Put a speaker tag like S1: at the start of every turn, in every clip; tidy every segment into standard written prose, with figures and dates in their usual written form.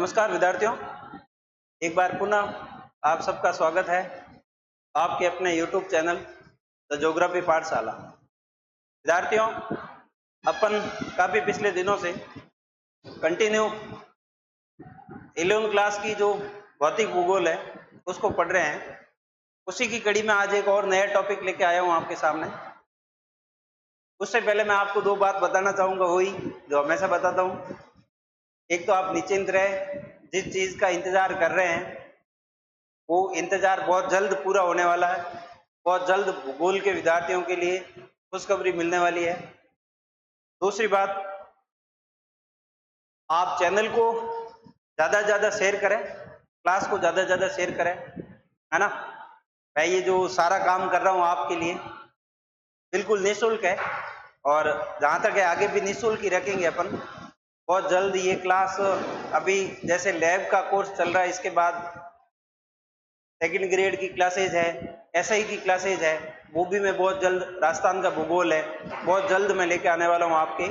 S1: नमस्कार विद्यार्थियों, एक बार पुनः आप सबका स्वागत है आपके अपने YouTube चैनल द ज्योग्राफी पाठशाला। विद्यार्थियों, अपन काफ़ी पिछले दिनों से कंटिन्यू 11वीं क्लास की जो भौतिक भूगोल है उसको पढ़ रहे हैं। उसी की कड़ी में आज एक और नया टॉपिक लेके आया हूँ आपके सामने। उससे पहले मैं आपको दो बात बताना चाहूँगा, वही जो हमेशा बताता हूँ। एक तो आप निश्चिंत रहे, जिस चीज का इंतजार कर रहे हैं वो इंतजार बहुत जल्द पूरा होने वाला है। बहुत जल्द भूगोल के विद्यार्थियों के लिए खुशखबरी मिलने वाली है। दूसरी बात, आप चैनल को ज्यादा से ज्यादा शेयर करें, क्लास को ज्यादा से ज्यादा शेयर करें, है ना। मैं ये जो सारा काम कर रहा हूँ आपके लिए बिल्कुल निःशुल्क है, और जहां तक है आगे भी निःशुल्क ही रखेंगे अपन। बहुत जल्द ये क्लास, अभी जैसे लैब का कोर्स चल रहा है, इसके बाद सेकंड ग्रेड की क्लासेज है, एसआई की क्लासेज है, वो भी मैं बहुत जल्द, राजस्थान का भूगोल है, बहुत जल्द मैं लेके आने वाला हूँ आपके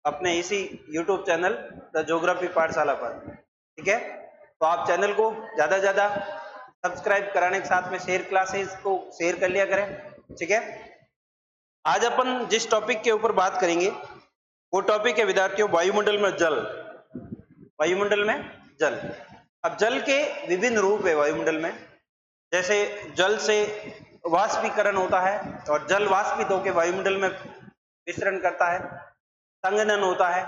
S1: अपने इसी यूट्यूब चैनल द ज्योग्राफी पाठशाला पर। ठीक है, तो आप चैनल को ज़्यादा से ज़्यादा सब्सक्राइब कराने के साथ में शेयर क्लासेज को शेयर कर लिया करें। ठीक है, आज अपन जिस टॉपिक के ऊपर बात करेंगे वो टॉपिक है विद्यार्थियों, वायुमंडल में जल। वायुमंडल में जल। अब जल के विभिन्न रूप है वायुमंडल में। जैसे जल से वाष्पीकरण होता है और जल वाष्पित होकर वायुमंडल में विचरण करता है। संघनन होता है,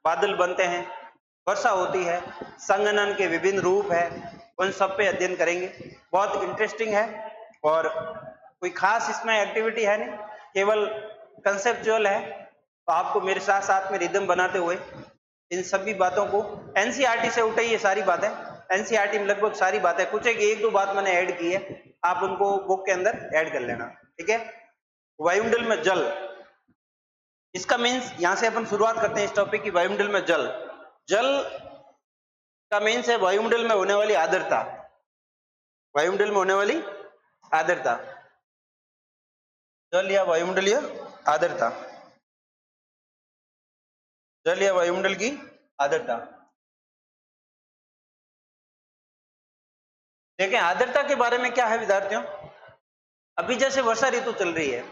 S1: बादल बनते हैं, वर्षा होती है। संघनन के विभिन्न रूप है, उन सब पे अध्ययन करेंगे। बहुत इंटरेस्टिंग है और कोई खास इसमें एक्टिविटी है नहीं, केवल कंसेप्चुअल है। तो आपको मेरे साथ साथ में रिदम बनाते हुए इन सभी बातों को, एनसीईआरटी से उठाई ये सारी बातें, एनसीईआरटी में लगभग सारी बातें, कुछ एक दो बात मैंने ऐड की है, आप उनको बुक के अंदर ऐड कर लेना। ठीक है, वायुमंडल में जल, इसका मीन्स यहां से अपन शुरुआत करते हैं इस टॉपिक की। वायुमंडल में जल, जल का मीन्स है वायुमंडल में होने वाली आर्द्रता। वायुमंडल में होने वाली आर्द्रता, जल या वायुमंडलीय आर्द्रता, जल या वायुमंडल की आर्द्रता। देखें आर्द्रता के बारे में क्या है विद्यार्थियों। अभी जैसे वर्षा ऋतु चल रही है,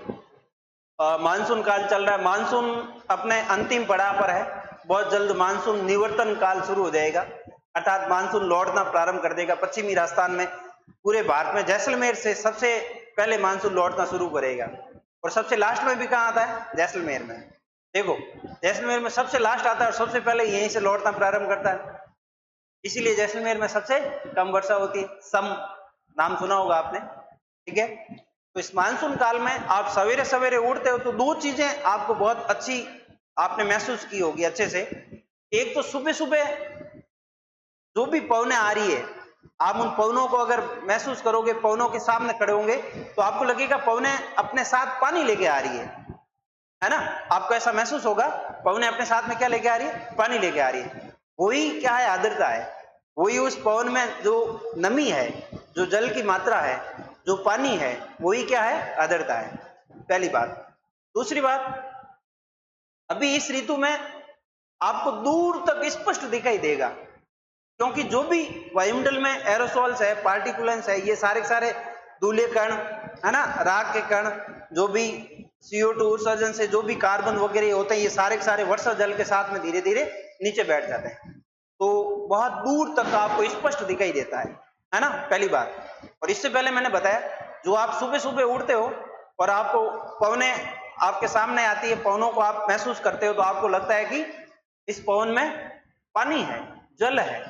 S1: मानसून काल चल रहा है, मानसून अपने अंतिम पड़ाव पर है। बहुत जल्द मानसून निवर्तन काल शुरू हो जाएगा, अर्थात मानसून लौटना प्रारंभ कर देगा। पश्चिमी राजस्थान में, पूरे भारत में जैसलमेर से सबसे पहले मानसून लौटना शुरू करेगा। और सबसे लास्ट में भी कहाँ आता है? जैसलमेर में। देखो, जैसलमेर में सबसे लास्ट आता है और सबसे पहले यहीं से लौटना प्रारंभ करता है। इसीलिए जैसलमेर में सबसे कम वर्षा होती है। सम नाम सुना होगा आपने। ठीक है, तो इस मानसून काल में आप सवेरे सवेरे उठते हो तो दो चीजें आपको बहुत अच्छी आपने महसूस की होगी अच्छे से। एक तो सुबह सुबह जो भी पवनें आ रही है, आप उन पवनों को अगर महसूस करोगे, पवनों के सामने खड़े होंगे तो आपको लगेगा पवनें अपने साथ पानी लेके आ रही है ना। आपको ऐसा महसूस होगा, पवनें अपने साथ में क्या लेके आ रही है? पानी लेके आ रही है। वही क्या है? आर्द्रता है। वही उस पवन में जो नमी है, जो जल की मात्रा है, जो पानी है, वही क्या है? आर्द्रता है। पहली बात। दूसरी बात, अभी इस ऋतु में आपको दूर तक स्पष्ट दिखाई देगा, क्योंकि जो भी वायुमंडल में एरोसोल्स है, पार्टिकुलेंस है, ये सारे सारे धूले कण है ना, राख के कण, जो भी CO2 उत्सर्जन से जो भी कार्बन वगैरह होते हैं, ये सारे के सारे वर्षा जल के साथ में धीरे धीरे नीचे बैठ जाते हैं। तो बहुत दूर तक आपको स्पष्ट दिखाई देता है ना, पहली बात। और इससे पहले मैंने बताया, जो आप सुबह सुबह उठते हो और आपको पवनें आपके सामने आती है, पवनों को आप महसूस करते हो, तो आपको लगता है कि इस पवन में पानी है, जल है।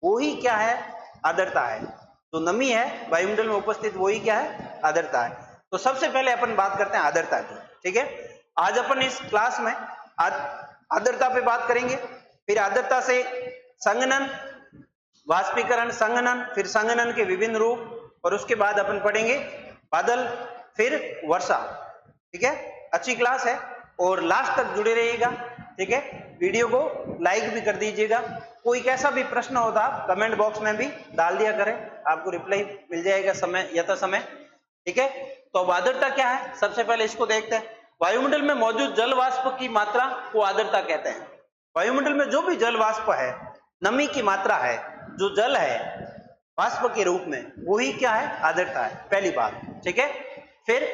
S1: वही क्या है? आर्द्रता है। जो नमी है वायुमंडल में उपस्थित, वही क्या है? आर्द्रता है। तो सबसे पहले अपन बात करते हैं आर्द्रता की। ठीक है, आज अपन इस क्लास में आर्द्रता पे बात करेंगे। फिर आर्द्रता से संघनन, वाष्पीकरण, संघनन, फिर संघनन के विभिन्न रूप, और उसके बाद अपन पढ़ेंगे बादल, फिर वर्षा। ठीक है, अच्छी क्लास है और लास्ट तक जुड़े रहिएगा। ठीक है, वीडियो को लाइक भी कर दीजिएगा। कोई कैसा भी प्रश्न होता आप कमेंट बॉक्स में भी डाल दिया करें, आपको रिप्लाई मिल जाएगा समय यथा समय। ठीक है, तो अब आर्द्रता क्या है, सबसे पहले इसको देखते हैं। वायुमंडल में मौजूद जल वाष्प की मात्रा को आर्द्रता कहते हैं। वायुमंडल में जो भी जल वाष्प है, नमी की मात्रा है, जो जल है वाष्प के रूप में, वही क्या है, आर्द्रता है, पहली बात। ठीक है। फिर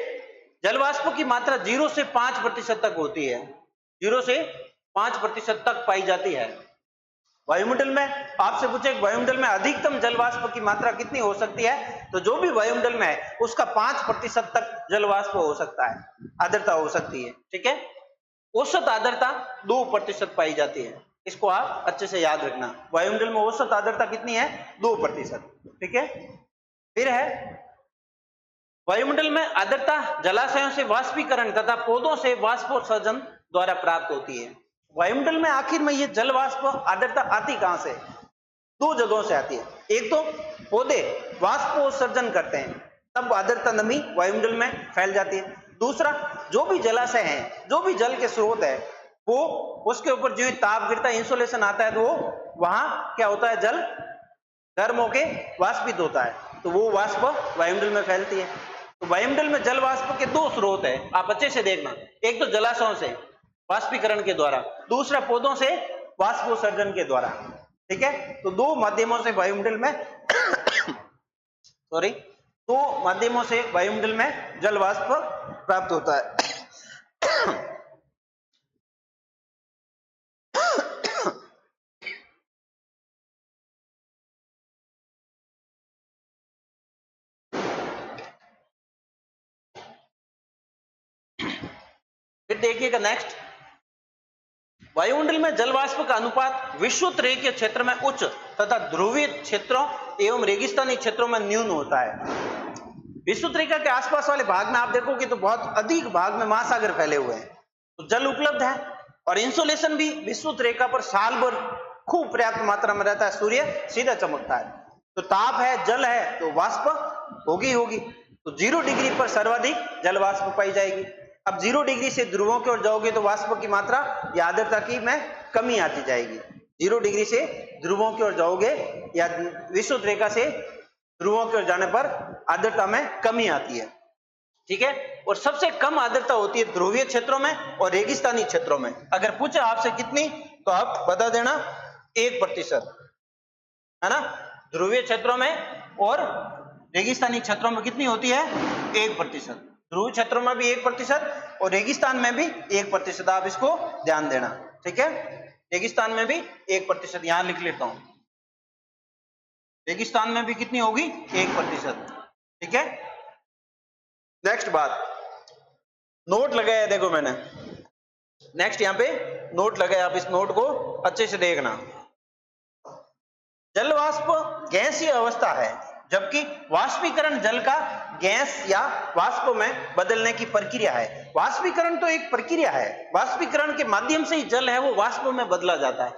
S1: जल वाष्प की मात्रा 0 से 5% तक होती है, 0 से 5% तक पाई जाती है। वायुमंडल में आपसे पूछे वायुमंडल में अधिकतम जल वाष्प की मात्रा कितनी हो सकती है, तो जो भी वायुमंडल में है उसका 5% तक जल वाष्प हो सकता है, आर्द्रता हो सकती है। ठीक है। औसत आर्द्रता 2% पाई जाती है, इसको आप अच्छे से याद रखना। वायुमंडल में औसत आर्द्रता कितनी है, 2%। ठीक है। फिर है वायुमंडल में आर्द्रता जलाशयों से वाष्पीकरण तथा पौधों से वाष्पोत्सर्जन द्वारा प्राप्त होती है। वायुमंडल में आखिर में ये जल वाष्प आर्द्रता आती कहां से, दो जगहों से आती है। एक तो पौधे वाष्पोत्सर्जन करते हैं, तब आर्द्रता नमी वायुमंडल में फैल जाती है। दूसरा, जो भी जलाशय है, जो भी जल के स्रोत है, वो उसके ऊपर जो ताप गिरता है, इंसोलेशन आता है, तो वो वहां क्या होता है, जल गर्म होके वाष्पित होता है, तो वो वाष्प वायुमंडल में फैलती है। तो वायुमंडल में जल वाष्प के दो स्रोत है, आप अच्छे से देखना। एक तो जलाशयों से वाष्पीकरण के द्वारा, दूसरा पौधों से वाष्पोत्सर्जन के द्वारा। ठीक है। तो दो माध्यमों से वायुमंडल में सॉरी, दो माध्यमों से वायुमंडल में जल वाष्प प्राप्त होता है। फिर देखिएगा नेक्स्ट, वायुमंडल में जल वाष्प का अनुपात विषुवत रेखीय क्षेत्र में उच्च तथा ध्रुवीय क्षेत्रों एवं रेगिस्तानी क्षेत्रों में न्यून होता है। विषुवत रेखा के आसपास वाले भाग में आप देखोगे तो बहुत अधिक भाग में महासागर फैले हुए हैं, तो जल उपलब्ध है, और इंसोलेशन भी विषुवत रेखा पर साल भर खूब पर्याप्त मात्रा में रहता है, सूर्य सीधा चमकता है, तो ताप है, जल है, तो वाष्प होगी होगी। तो 0 डिग्री पर सर्वाधिक जल वाष्प पाई जाएगी। अब 0 डिग्री से ध्रुवों की ओर जाओगे तो वाष्प की मात्रा या आर्द्रता की में कमी आती जाएगी। 0 डिग्री से ध्रुवों की ओर जाओगे या विषुवत रेखा से ध्रुवों की ओर जाने पर आर्द्रता में कमी आती है। ठीक है। और सबसे कम आर्द्रता होती है ध्रुवीय क्षेत्रों में और रेगिस्तानी क्षेत्रों में। अगर पूछे आपसे कितनी, तो आप बता देना 1%, है ना। ध्रुवीय क्षेत्रों में और रेगिस्तानी क्षेत्रों में कितनी होती है, 1%। ध्रुवीय क्षेत्रों में भी 1% और रेगिस्तान में भी 1%, आप इसको ध्यान देना। ठीक है। रेगिस्तान में भी 1%, यहां लिख लेता हूं, रेगिस्तान में भी कितनी होगी, 1%। ठीक है। नेक्स्ट बात, नोट लगाया, देखो मैंने नेक्स्ट यहां पे नोट लगाया, आप इस नोट को अच्छे से देखना। जल वाष्प गैसीय अवस्था है, जबकि वाष्पीकरण जल का गैस या वाष्प में बदलने की प्रक्रिया है। वाष्पीकरण तो एक प्रक्रिया है, वाष्पीकरण के माध्यम से ही जल है वो वाष्प में बदला जाता है,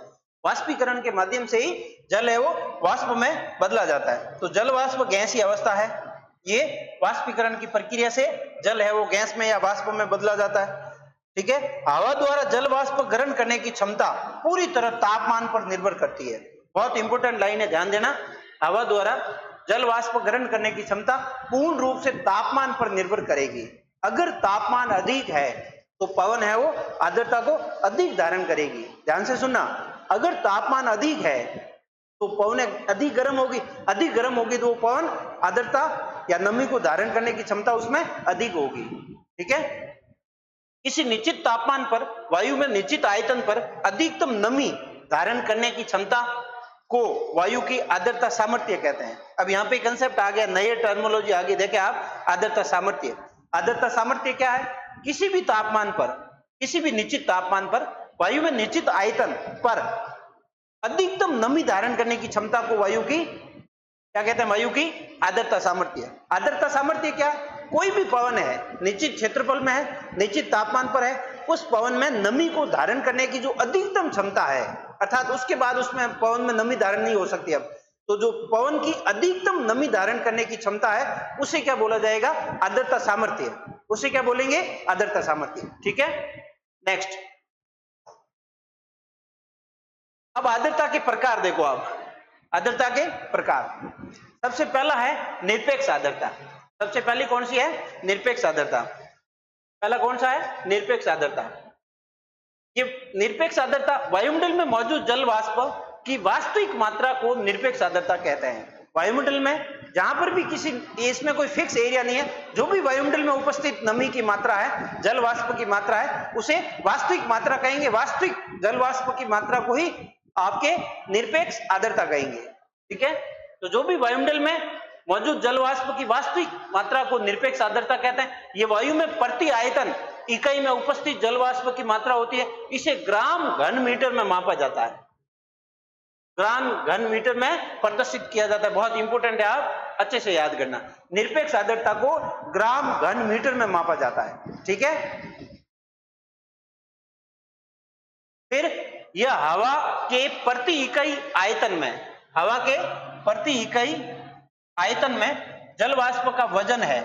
S1: वाष्पीकरण के माध्यम से ही जल है वो वाष्प में बदला जाता है। तो जल वाष्प गैसीय अवस्था है, ये वाष्पीकरण की प्रक्रिया से जल है वो गैस में या वाष्प में बदला जाता है। ठीक है। हवा द्वारा जल वाष्प ग्रहण करने की क्षमता पूरी तरह तापमान पर निर्भर करती है। बहुत इंपॉर्टेंट लाइन है, ध्यान देना। हवा द्वारा जल वाष्प ग्रहण करने की क्षमता पूर्ण रूप से तापमान पर निर्भर करेगी। अगर तापमान अधिक है तो पवन है वो आर्द्रता को अधिक धारण करेगी। ध्यान से सुनना, अगर तापमान अधिक है तो पवन अधिक गर्म होगी, अधिक गर्म होगी तो वो पवन आर्द्रता या नमी को धारण करने की क्षमता उसमें अधिक होगी। ठीक है। किसी निश्चित तापमान पर वायु में निश्चित आयतन पर अधिकतम नमी धारण करने की क्षमता को वायु की आर्द्रता सामर्थ्य कहते हैं। अब यहाँ पे कंसेप्ट आ गया, नई टर्मिनोलॉजी आ गई, देखें आप, आर्द्रता सामर्थ्य। आर्द्रता सामर्थ्य क्या है, किसी भी तापमान पर, किसी भी निश्चित तापमान पर वायु में निश्चित आयतन पर अधिकतम नमी धारण करने की क्षमता को वायु की क्या कहते हैं, वायु की आर्द्रता सामर्थ्य। आर्द्रता सामर्थ्य क्या, कोई भी पवन है, निश्चित क्षेत्रफल में है, निश्चित तापमान पर है, उस पवन में नमी को धारण करने की जो अधिकतम क्षमता है, अर्थात उसके बाद उसमें पवन में नमी धारण नहीं हो सकती। अब तो जो पवन की अधिकतम नमी धारण करने की क्षमता है उसे क्या बोला जाएगा, आर्द्रता सामर्थ्य। उसे क्या बोलेंगे, आर्द्रता सामर्थ्य। ठीक है। नेक्स्ट, अब आर्द्रता के प्रकार देखो आप, आर्द्रता के प्रकार। सबसे पहला है निरपेक्ष आर्द्रता। सबसे पहली कौन सी है, निरपेक्ष आर्द्रता। पहला कौन सा है, निरपेक्ष आर्द्रता। ये निरपेक्ष आर्द्रता वायुमंडल में मौजूद जल वाष्प की वास्तविक मात्रा को निरपेक्ष आर्द्रता कहते हैं। वायुमंडल में जहां पर भी किसी इसमें कोई फिक्स एरिया नहीं है, जो भी वायुमंडल में उपस्थित नमी की मात्रा है, जल वाष्प की मात्रा है, उसे वास्तविक मात्रा कहेंगे। वास्तविक जल वाष्प की मात्रा को ही आपके निरपेक्ष आर्द्रता कहेंगे। ठीक है, तो जो भी वायुमंडल में मौजूद जल वाष्प की वास्तविक मात्रा को निरपेक्ष आर्द्रता कहते हैं। ये वायु में प्रति आयतन इकाई में उपस्थित जल वाष्प की मात्रा होती है। इसे ग्राम घन मीटर में मापा जाता है, ग्राम घन मीटर में प्रदर्शित किया जाता है। बहुत इंपॉर्टेंट है, आप अच्छे से याद करना। निरपेक्ष आर्द्रता को ग्राम घन मीटर में मापा जाता है। ठीक है, फिर यह हवा के प्रति इकाई आयतन में, हवा के प्रति इकाई आयतन में जल वाष्प का वजन है।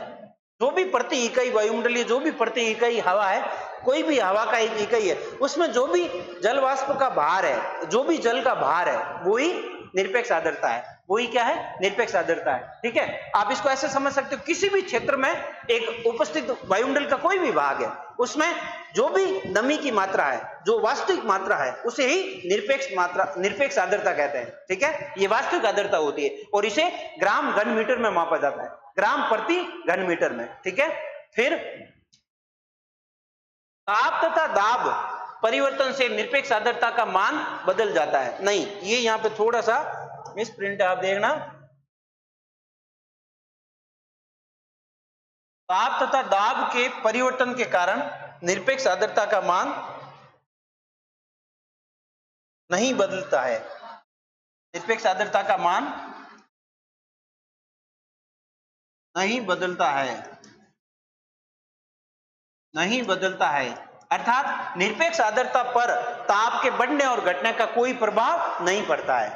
S1: जो भी प्रति इकाई वायुमंडलीय, जो भी प्रति इकाई हवा है, कोई भी हवा का एक इकाई है, उसमें जो भी जल वाष्प का भार है, जो भी जल का भार है, वही निरपेक्ष आर्द्रता है। वही क्या है? निरपेक्ष आर्द्रता है। ठीक है, आप इसको ऐसे समझ सकते हो, किसी भी क्षेत्र में एक उपस्थित वायुमंडल का कोई भी भाग है, उसमें जो भी नमी की मात्रा है, जो वास्तविक मात्रा है, उसे ही निरपेक्ष आर्द्रता कहते हैं। ठीक है, ये वास्तविक आर्द्रता होती है और इसे ग्राम घन मीटर में मापा जाता है, ग्राम प्रति घन मीटर में। ठीक है, फिर ताप तथा दाब परिवर्तन से निरपेक्ष आर्द्रता का मान बदल जाता है। नहीं, ये यहां पे थोड़ा सा मिस प्रिंट है, आप देखना। ताप तथा दाब के परिवर्तन के कारण निरपेक्ष आर्द्रता का मान नहीं बदलता है। निरपेक्ष आर्द्रता का मान नहीं बदलता है, नहीं बदलता है। अर्थात निरपेक्ष आर्द्रता पर ताप के बढ़ने और घटने का कोई प्रभाव नहीं पड़ता है।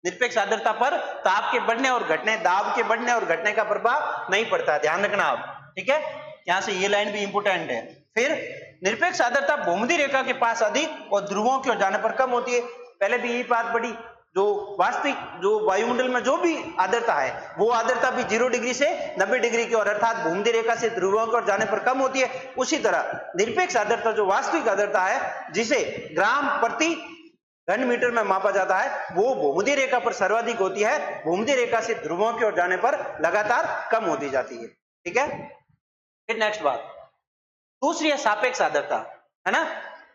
S1: निरपेक्ष आर्द्रता पर ताप के बढ़ने और घटने, दाब के बढ़ने और घटने का प्रभाव नहीं पड़ता, ध्यान रखना आप। ठीक है, यहां से ये लाइन भी इंपोर्टेंट है। फिर निरपेक्ष आर्द्रता भूमध्य रेखा के पास अधिक और ध्रुवों की ओर जाने पर कम होती है। पहले भी यही बात पड़ी, जो वास्तविक जो वायुमंडल में जो भी आर्द्रता है, वो आर्द्रता भी 0 डिग्री से 90 डिग्री की ओर, अर्थात भूमध्य रेखा से ध्रुवों की ओर जाने पर कम होती है। उसी तरह निरपेक्ष आर्द्रता जो वास्तविक आर्द्रता है, जिसे ग्राम प्रति घन मीटर में मापा जाता है, वो भूमध्य रेखा पर सर्वाधिक होती है, भूमध्य रेखा से ध्रुवों की ओर जाने पर लगातार कम होती जाती है। ठीक है, फिर नेक्स्ट बात, दूसरी है सापेक्ष आर्द्रता, है ना,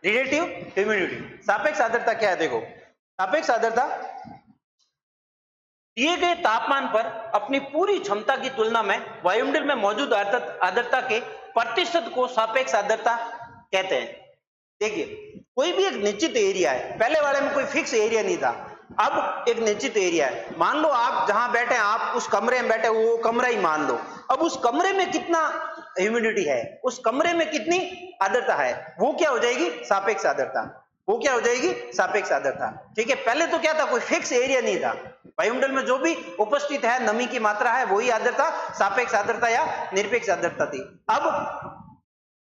S1: रिलेटिव ह्यूमिडिटी। सापेक्ष आर्द्रता क्या है? देखो, सापेक्ष आर्द्रता दिए गए तापमान पर अपनी पूरी क्षमता की तुलना में वायुमंडल में मौजूद आर्द्रता के प्रतिशत को सापेक्ष आर्द्रता कहते हैं। देखिए, कोई भी एक निश्चित एरिया है, पहले वाले में कोई फिक्स एरिया नहीं था, अब एक निश्चित एरिया है। मान लो आप जहां बैठे हैं, आप उस कमरे में बैठे, वो कमरा ही मान लो। अब उस कमरे में कितना ह्यूमिडिटी है, उस कमरे में कितनी आर्द्रता है, वो क्या हो जाएगी? सापेक्ष आर्द्रता। वो क्या हो जाएगी? सापेक्ष आर्द्रता। ठीक है, पहले तो क्या था, कोई फिक्स एरिया नहीं था, वायुमंडल में जो भी उपस्थित है, नमी की मात्रा है, वही आर्द्रता सापेक्ष आर्द्रता या निरपेक्ष आर्द्रता थी। अब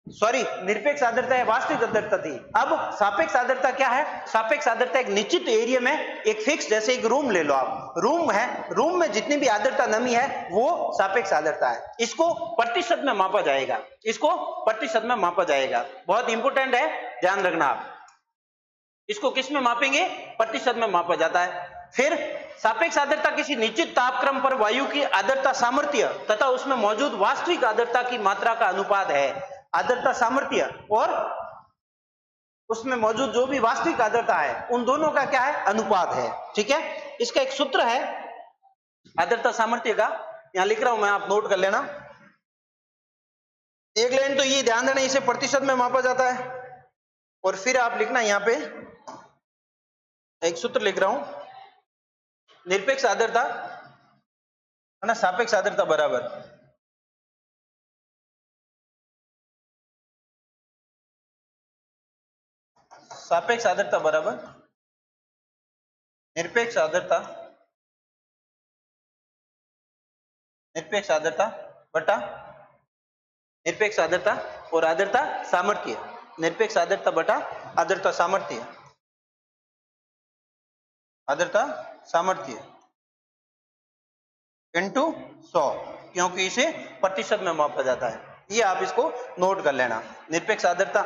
S1: निरपेक्ष आर्द्रता या वास्तविक आर्द्रता थी। अब सापेक्ष आर्द्रता क्या है? सापेक्ष आर्द्रता एक निश्चित एरिया में एक फिक्स, जैसे एक रूम ले लो आप, रूम है, रूम में जितनी भी आर्द्रता नमी है, वो सापेक्ष आर्द्रता है। इसको प्रतिशत में मापा जाएगा, इसको प्रतिशत में मापा जाएगा। बहुत इंपॉर्टेंट है, ध्यान रखना आप। इसको किस में मापेंगे? प्रतिशत में मापा जाता है। फिर सापेक्ष आर्द्रता किसी निश्चित तापक्रम पर वायु की आर्द्रता सामर्थ्य तथा उसमें मौजूद वास्तविक आर्द्रता की मात्रा का अनुपात है। आर्द्रता सामर्थ्य और उसमें मौजूद जो भी वास्तविक आर्द्रता है, उन दोनों का क्या है? अनुपात है। ठीक है, इसका एक सूत्र है आर्द्रता सामर्थ्य का, यहां लिख रहा हूं मैं, आप नोट कर लेना। एक लाइन तो ये ध्यान देना, इसे प्रतिशत में मापा जाता है, और फिर आप लिखना यहां पे एक सूत्र लिख रहा हूं, निरपेक्ष आर्द्रता है ना, सापेक्ष आर्द्रता बराबर सापेक्ष आर्द्रता बराबर निरपेक्ष आर्द्रता, निरपेक्ष आर्द्रता बटा निरपेक्ष आर्द्रता और आर्द्रता सामर्थ्य, निरपेक्ष आर्द्रता बटा आर्द्रता सामर्थ्य, आर्द्रता सामर्थ्य इनटू 100, क्योंकि इसे प्रतिशत में मापा जाता है। ये आप इसको नोट कर लेना। निरपेक्ष आर्द्रता,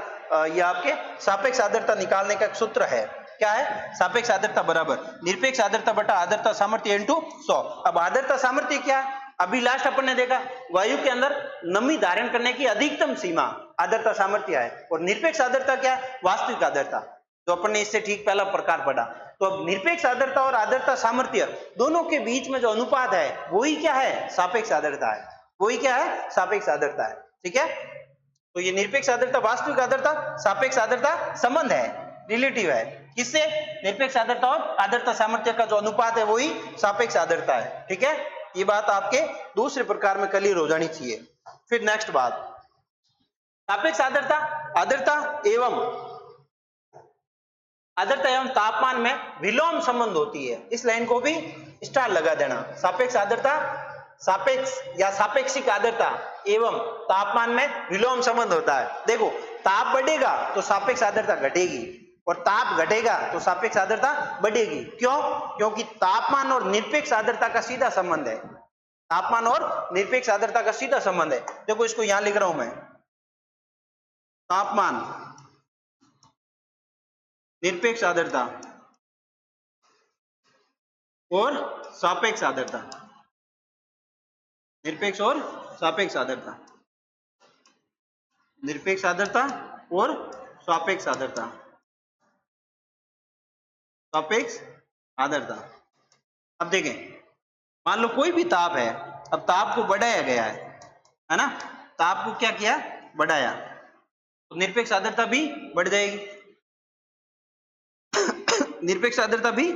S1: ये आपके सापेक्ष आर्द्रता निकालने का एक सूत्र है। क्या है? सापेक्ष आर्द्रता बराबर निरपेक्ष आर्द्रता बटा आर्द्रता सामर्थ्य इनटू 100। अब आर्द्रता सामर्थ्य क्या है? अभी लास्ट अपन ने देखा वायु के अंदर नमी धारण करने की अधिकतम सीमा आर्द्रता सामर्थ्य है, और निरपेक्ष आर्द्रता क्या है? वास्तविक आर्द्रता। तो अपन ने इससे ठीक पहला प्रकार पढ़ा। तो अब निरपेक्ष आर्द्रता और आर्द्रता सामर्थ्य दोनों के बीच में जो अनुपात है वही क्या है? सापेक्ष आर्द्रता है। वही क्या है? सापेक्ष आर्द्रता है। ठीक है, तो ये निरपेक्ष आर्द्रता वास्तविक आर्द्रता सापेक्ष आर्द्रता संबंध है, रिलेटिव है। किससे? निरपेक्ष आर्द्रता और आर्द्रता सामर्थ्य का जो अनुपात है वही सापेक्ष आर्द्रता है। ठीक है, ये बात आपके दूसरे प्रकार में क्लियर हो जानी चाहिए। फिर नेक्स्ट बात, सापेक्ष आर्द्रता आर्द्रता एवं तापमान में विलोम संबंध होती है। इस लाइन को भी स्टार लगा देना। सापेक्ष आर्द्रता सापेक्ष या सापेक्षिक आर्द्रता एवं तापमान में विलोम संबंध होता है। देखो, ताप बढ़ेगा तो सापेक्ष आर्द्रता घटेगी, और ताप घटेगा तो सापेक्ष आर्द्रता बढ़ेगी। क्यों? क्योंकि तापमान और निरपेक्ष आर्द्रता का सीधा संबंध है। तापमान और निरपेक्ष आर्द्रता का सीधा संबंध है। देखो, इसको यहां लिख रहा हूं मैं, तापमान निरपेक्ष आर्द्रता और सापेक्ष आर्द्रता, निरपेक्ष और सापेक्ष आर्द्रता, निरपेक्ष आर्द्रता और सापेक्ष आर्द्रता, सापेक्ष आर्द्रता। अब देखें, मान लो कोई भी ताप है, अब ताप को बढ़ाया गया है ना, ताप को क्या किया? बढ़ाया, तो निरपेक्ष आर्द्रता भी बढ़ जाएगी। निरपेक्ष आर्द्रता भी,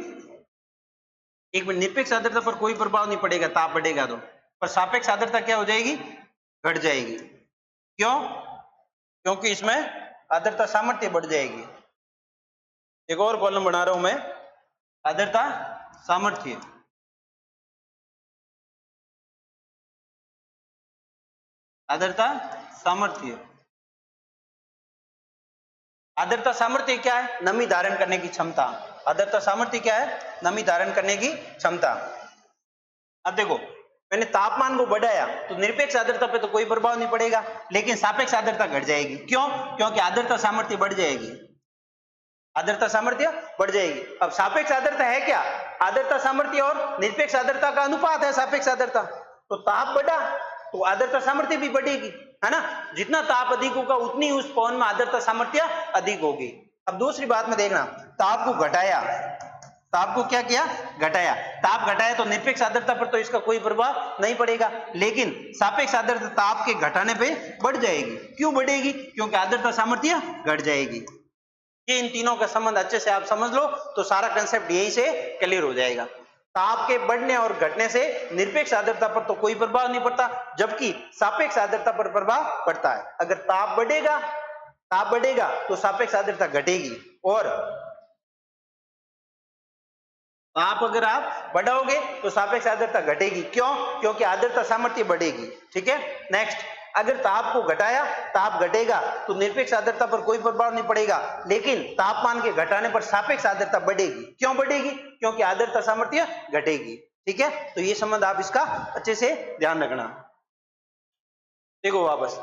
S1: एक मिनट, निरपेक्ष आर्द्रता पर कोई प्रभाव नहीं पड़ेगा ताप बढ़ेगा तो, पर सापेक्ष आर्द्रता क्या हो जाएगी? घट जाएगी। क्यों? क्योंकि इसमें आर्द्रता सामर्थ्य बढ़ जाएगी। एक और कॉलम बना रहा हूं मैं, आर्द्रता सामर्थ्य। आर्द्रता सामर्थ्य, आर्द्रता सामर्थ्य क्या है? नमी धारण करने की क्षमता। आर्द्रता सामर्थ्य क्या है? नमी धारण करने की क्षमता। अब देखो, मैंने तापमान को बढ़ाया तो निरपेक्ष आर्द्रता पे तो कोई प्रभाव नहीं पड़ेगा, लेकिन सापेक्ष आर्द्रता घट जाएगी। क्यों? क्योंकि आर्द्रता सामर्थ्य बढ़ जाएगी। आर्द्रता सामर्थ्य बढ़ जाएगी। अब सापेक्ष आर्द्रता है क्या? आर्द्रता सामर्थ्य और निरपेक्ष आर्द्रता का अनुपात है सापेक्ष आर्द्रता। तो ताप बढ़ा तो आर्द्रता सामर्थ्य भी बढ़ेगी, है ना। जितना ताप अधिक होगा उतनी उस पवन में आर्द्रता सामर्थ्य अधिक होगी। अब दूसरी बात में देखना, ताप को घटाया, ताप को क्या किया? घटाया। ताप घटाया तो निरपेक्ष आर्द्रता पर तो इसका कोई प्रभाव नहीं पड़ेगा, लेकिन सापेक्ष आर्द्रता ताप के घटाने पे बढ़ जाएगी। क्यों बढ़ेगी? क्योंकि आर्द्रता सामर्थ्य घट जाएगी। ये इन तीनों का संबंध अच्छे से आप समझ लो तो सारा कंसेप्ट यही से क्लियर हो जाएगा। ताप के बढ़ने और घटने से निरपेक्ष आर्द्रता पर तो कोई प्रभाव नहीं पड़ता, जबकि सापेक्ष आर्द्रता पर प्रभाव पड़ता है। अगर ताप बढ़ेगा तो सापेक्ष आर्द्रता घटेगी, और ताप अगर आप बढ़ाओगे तो सापेक्ष आर्द्रता घटेगी। क्यों? क्योंकि आर्द्रता सामर्थ्य बढ़ेगी। ठीक है, नेक्स्ट, अगर ताप को घटाया, ताप घटेगा तो निरपेक्ष आर्द्रता पर कोई प्रभाव नहीं पड़ेगा, लेकिन तापमान के घटाने पर सापेक्ष आर्द्रता बढ़ेगी। क्यों बढ़ेगी? क्योंकि आर्द्रता सामर्थ्य घटेगी। ठीक है, तो ये संबंध आप इसका अच्छे से ध्यान रखना। देखो वापस,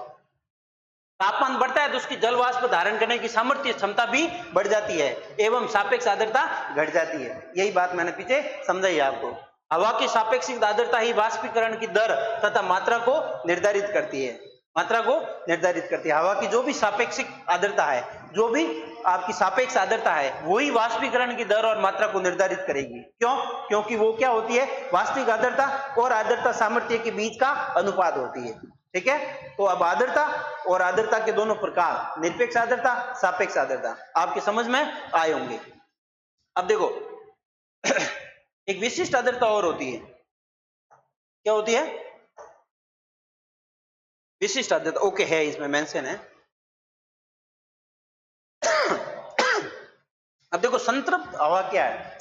S1: तापमान बढ़ता है तो उसकी जल वाष्प धारण करने की सामर्थ्य क्षमता भी बढ़ जाती है एवं सापेक्ष आर्द्रता घट जाती है। यही बात मैंने पीछे समझाई आपको। हवा की सापेक्षिक आर्द्रता ही वाष्पीकरण की दर तथा मात्रा को निर्धारित करती है। मात्रा को निर्धारित करती है। हवा की जो भी सापेक्षिक आर्द्रता है, जो भी आपकी सापेक्ष आर्द्रता है, वही वाष्पीकरण की दर और मात्रा को निर्धारित करेगी। क्यों? क्योंकि वो क्या होती है? वास्तविक आर्द्रता और आर्द्रता सामर्थ्य के बीच का अनुपात होती है। ठीक है, तो अब आर्द्रता और आर्द्रता के दोनों प्रकार, निरपेक्ष आर्द्रता, सापेक्ष आर्द्रता, आपके समझ में आए होंगे। अब देखो एक विशिष्ट आर्द्रता और होती है। क्या होती है? विशिष्ट आर्द्रता। ओके, है, इसमें मेंशन है। अब देखो, संतृप्त हवा क्या है?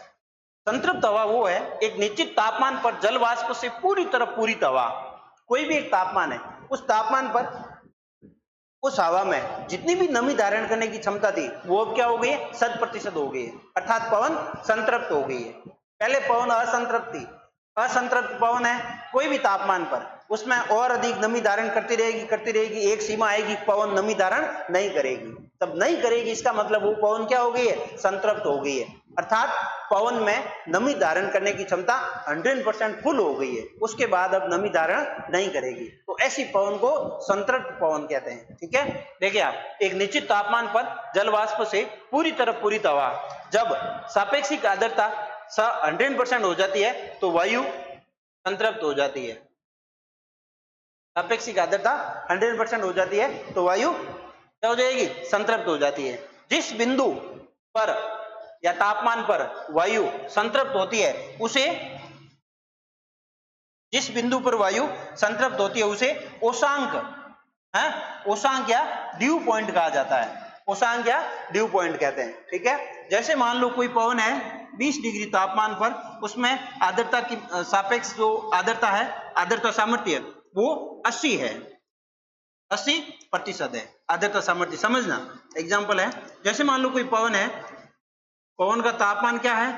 S1: संतृप्त हवा वो है एक निश्चित तापमान पर जल वाष्प से पूरी तरह पूरित हवा। कोई भी एक तापमान है, उस तापमान पर उस हवा में जितनी भी नमी धारण करने की क्षमता थी वो अब क्या हो गई है? 100% हो गई है, अर्थात पवन संतृप्त हो गई है। पहले पवन असंतृप्त थी। असंतृप्त पवन है, कोई भी तापमान पर उसमें और अधिक नमी धारण करती रहेगी। एक सीमा आएगी, पवन नमी धारण नहीं करेगी। जब नहीं करेगी इसका मतलब वो पवन क्या हो गई है, संतृप्त हो गई है, अर्थात पवन में नमी धारण करने की क्षमता 100% फुल हो गई है, उसके बाद अब नमी धारण नहीं करेगी, तो ऐसी पवन को संतृप्त पवन कहते हैं। ठीक है, देखिए आप, एक निश्चित तापमान पर जल वाष्प से पूरी तरह पूरित हवा जब सापेक्षिक आर्द्रता 100% हो जाती है तो वायु संतृप्त हो जाती है। सापेक्षिक आर्द्रता 100% हो जाती है तो वायु क्या हो जाएगी, संतृप्त हो जाती है। जिस बिंदु पर या तापमान पर वायु संतृप्त होती है उसे, जिस बिंदु पर वायु संतृप्त होती है उसे ओसांक है, ओसांक या ड्यू पॉइंट कहा जाता है, ओसांक या ड्यू पॉइंट कहते हैं। ठीक है, जैसे मान लो कोई पवन है 20 डिग्री तापमान पर, उसमें आर्द्रता की सापेक्ष जो आर्द्रता है, आर्द्रता सामर्थ्य वो 80 है, 80% है आर्द्रता सामर्थ्य। समझना, एग्जाम्पल है, जैसे मान लो कोई पवन है, पवन का तापमान क्या है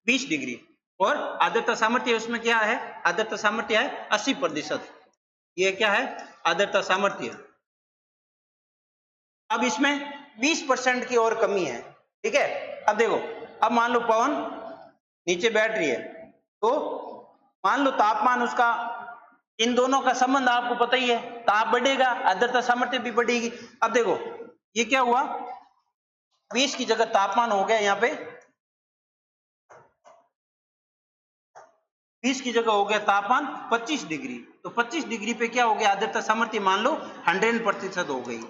S1: 20 डिग्री और आर्द्रता सामर्थ्य उसमें क्या है, आर्द्रता सामर्थ्य है 80%, ये क्या है आर्द्रता सामर्थ्य। अब इसमें 20% की और कमी है। ठीक है, अब देखो, अब मान लो पवन नीचे बैठ रही है, तो मान लो तापमान उसका, इन दोनों का संबंध आपको पता ही है, ताप बढ़ेगा आर्द्रता सामर्थ्य भी बढ़ेगी। अब देखो ये क्या हुआ, 20 की जगह तापमान हो गया यहाँ पे 20 की जगह हो गया तापमान 25 डिग्री, तो 25 डिग्री पे क्या हो गया, आर्द्रता सामर्थ्य मान लो 100% हो गई।